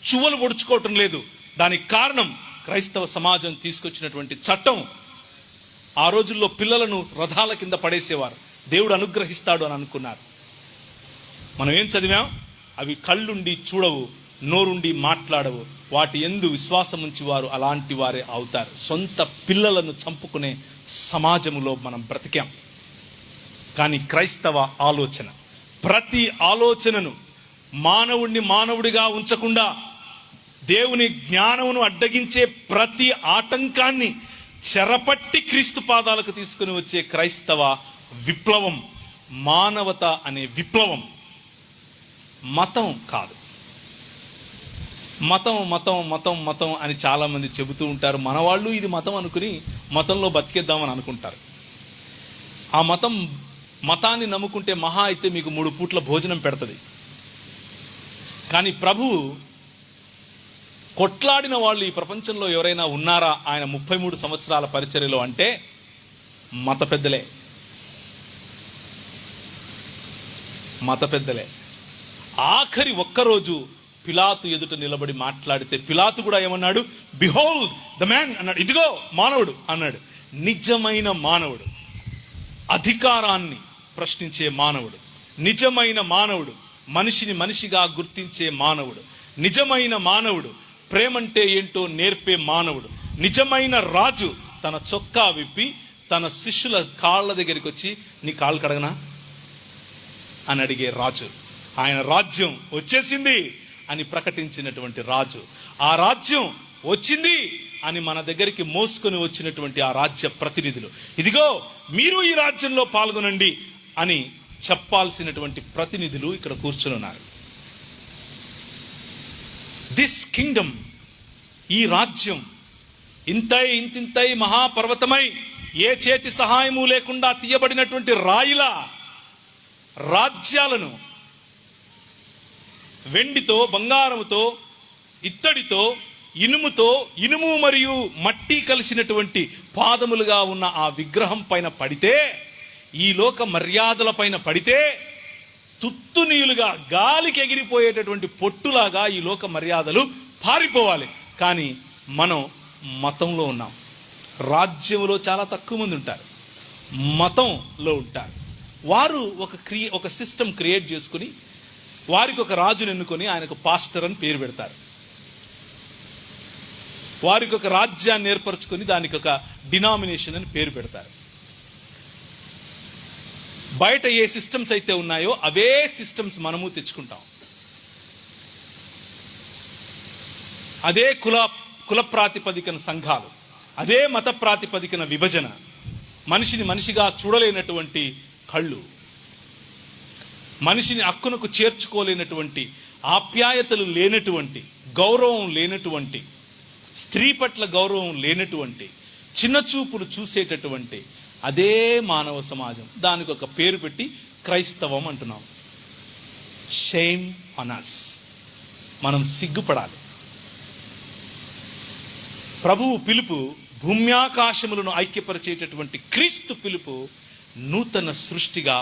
చువ్వలు పొడుచుకోవటం లేదు. దానికి కారణం క్రైస్తవ సమాజం తీసుకొచ్చినటువంటి చట్టం. ఆ రోజుల్లో పిల్లలను రథాల కింద పడేసేవారు, దేవుడు అనుగ్రహిస్తాడు అని అనుకున్నారు. మనం ఏం చదివాం? అవి కళ్ళుండి చూడవు, నోరుండి మాట్లాడవు, వాటి యందు విశ్వాసం ఉంచి వారు అలాంటి వారే అవుతారు. సొంత పిల్లలను చంపుకునే సమాజములో మనం బ్రతికాం. కానీ క్రైస్తవ ఆలోచన ప్రతి ఆలోచనను మానవుణ్ణి మానవుడిగా ఉంచకుండా దేవుని జ్ఞానమును అడ్డగించే ప్రతి ఆటంకాన్ని చెరపట్టి క్రీస్తు పాదాలకు తీసుకుని వచ్చే క్రైస్తవ విప్లవం మానవత అనే విప్లవం. మతం కాదు. మతం మతం మతం మతం అని చాలామంది చెబుతూ ఉంటారు. మన వాళ్ళు ఇది మతం అనుకుని మతంలో బతికేద్దామని అనుకుంటారు. ఆ మతాన్ని నమ్ముకుంటే మహా అయితే మీకు 3 పూట్ల భోజనం పెడుతుంది. కానీ ప్రభువు కొట్లాడిన వాళ్ళు ఈ ప్రపంచంలో ఎవరైనా ఉన్నారా ఆయన 33 సంవత్సరాల పరిచర్యలో అంటే మత పెద్దలే. ఆఖరి ఒక్కరోజు పిలాతు ఎదుట నిలబడి మాట్లాడితే పిలాతు కూడా ఏమన్నాడు? బిహోల్డ్ ద మ్యాన్ అన్నాడు. ఇదిగో మానవుడు అన్నాడు. నిజమైన మానవుడు, అధికారాన్ని ప్రశ్నించే మానవుడు, నిజమైన మానవుడు, మనిషిని మనిషిగా గుర్తించే మానవుడు, నిజమైన మానవుడు, ప్రేమంటే ఏంటో నేర్పే మానవుడు, నిజమైన రాజు తన చొక్కా విప్పి తన శిష్యుల కాళ్ళ దగ్గరికి వచ్చి నీ కాళ్ళు కడగనా అని అడిగే రాజు. ఆయన రాజ్యం వచ్చేసింది అని ప్రకటించినటువంటి రాజు. ఆ రాజ్యం వచ్చింది అని మన దగ్గరికి మోసుకొని వచ్చినటువంటి ఆ రాజ్య ప్రతినిధులు, ఇదిగో మీరు ఈ రాజ్యంలో పాల్గొనండి అని చెప్పాల్సినటువంటి ప్రతినిధులు ఇక్కడ కూర్చుని ఉన్నారు. దిస్ కింగ్డమ్, ఈ రాజ్యం ఇంతింతై మహాపర్వతమై ఏ చేతి సహాయము లేకుండా తీయబడినటువంటి రాయిల రాజ్యాలను వెండితో, బంగారముతో, ఇత్తడితో, ఇనుము మరియు మట్టి కలిసినటువంటి పాదములుగా ఉన్న ఆ విగ్రహం పైన పడితే, ఈ లోక మర్యాదల పైన పడితే తుత్తునీయులుగా గాలికి ఎగిరిపోయేటటువంటి పొట్టులాగా ఈ లోక మర్యాదలు పారిపోవాలి. కానీ మనం మతంలో ఉన్నాం. రాజ్యంలో చాలా తక్కువ మంది ఉంటారు, మతంలో ఉంటారు. వారు ఒక సిస్టమ్ క్రియేట్ చేసుకుని వారికి ఒక రాజును ఎన్నుకొని ఆయనకు పాస్టర్ అని పేరు పెడతారు. వారికి ఒక రాజ్యాన్ని ఏర్పరచుకొని దానికి ఒక డినామినేషన్ అని పేరు పెడతారు. బయట ఏ సిస్టమ్స్ అయితే ఉన్నాయో అవే సిస్టమ్స్ మనము తెచ్చుకుంటాం. అదే కుల ప్రాతిపదికన సంఘాలు, అదే మత ప్రాతిపదికన విభజన, మనిషిని మనిషిగా చూడలేనటువంటి కళ్ళు, మనిషిని హక్కునకు చేర్చుకోలేనటువంటి, ఆప్యాయతలు లేనటువంటి, గౌరవం లేనటువంటి, స్త్రీ పట్ల గౌరవం లేనటువంటి, చిన్న చూపులు చూసేటటువంటి అదే మానవ సమాజం. దానికి ఒక పేరు పెట్టి క్రైస్తవం అంటున్నాం. Shame on us. మనం సిగ్గుపడాలి. ప్రభువు పిలుపు భూమ్యాకాశములను ఐక్యపరిచేటటువంటి క్రీస్తు పిలుపు నూతన సృష్టిగా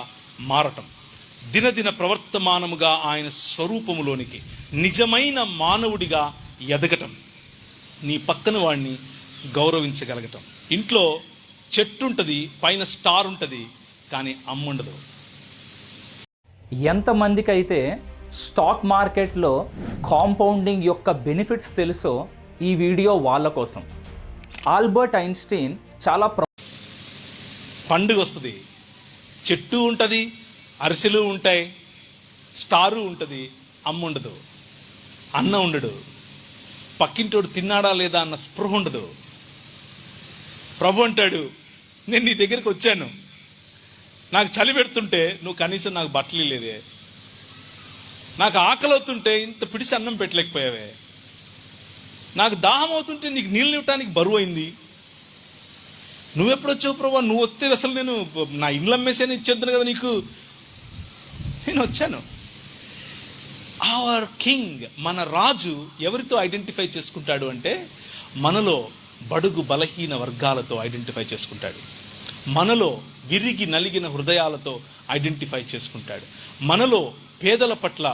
మారటం, దినదిన ప్రవర్తమానముగా ఆయన స్వరూపములోనికి నిజమైన మానవుడిగా ఎదగటం, నీ పక్కన వాడిని గౌరవించగలగటం. ఇంట్లో చెట్టు ఉంటుంది, పైన స్టార్ ఉంటుంది, కానీ అమ్ముండదు. ఎంతమందికి అయితే స్టాక్ మార్కెట్లో కాంపౌండింగ్ యొక్క బెనిఫిట్స్ తెలుసో ఈ వీడియో వాళ్ళ కోసం. ఆల్బర్ట్ ఐన్స్టీన్ చాలా పండుగ వస్తుంది, చెట్టు ఉంటుంది, అరిసెలు ఉంటాయి, స్టారు ఉంటుంది, అమ్ముండదు, అన్న ఉండడు, పక్కింటోడు తిన్నాడా లేదా అన్న స్పృహ ఉండదు. ప్రభు అంటాడు, నేను నీ దగ్గరికి వచ్చాను, నాకు చలి పెడుతుంటే నువ్వు కనీసం నాకు బట్టలు లేదే, నాకు ఆకలి అవుతుంటే ఇంత పిడిసి అన్నం పెట్టలేకపోయావే, నాకు దాహం అవుతుంటే నీకు నీళ్ళు ఇవ్వటానికి బరువు అయింది, నువ్వెప్పుడొచ్చావు ప్రభు, నువ్వు వస్తే అసలు నేను నా ఇల్లు అమ్మేసాను ఇచ్చేద్దాను కదా నీకు, నేను వచ్చాను. అవర్ కింగ్, మన రాజు ఎవరితో ఐడెంటిఫై చేసుకుంటాడు అంటే మనలో బడుగు బలహీన వర్గాలతో ఐడెంటిఫై చేసుకుంటాడు, మనలో విరిగి నలిగిన హృదయాలతో ఐడెంటిఫై చేసుకుంటాడు, మనలో పేదల పట్ల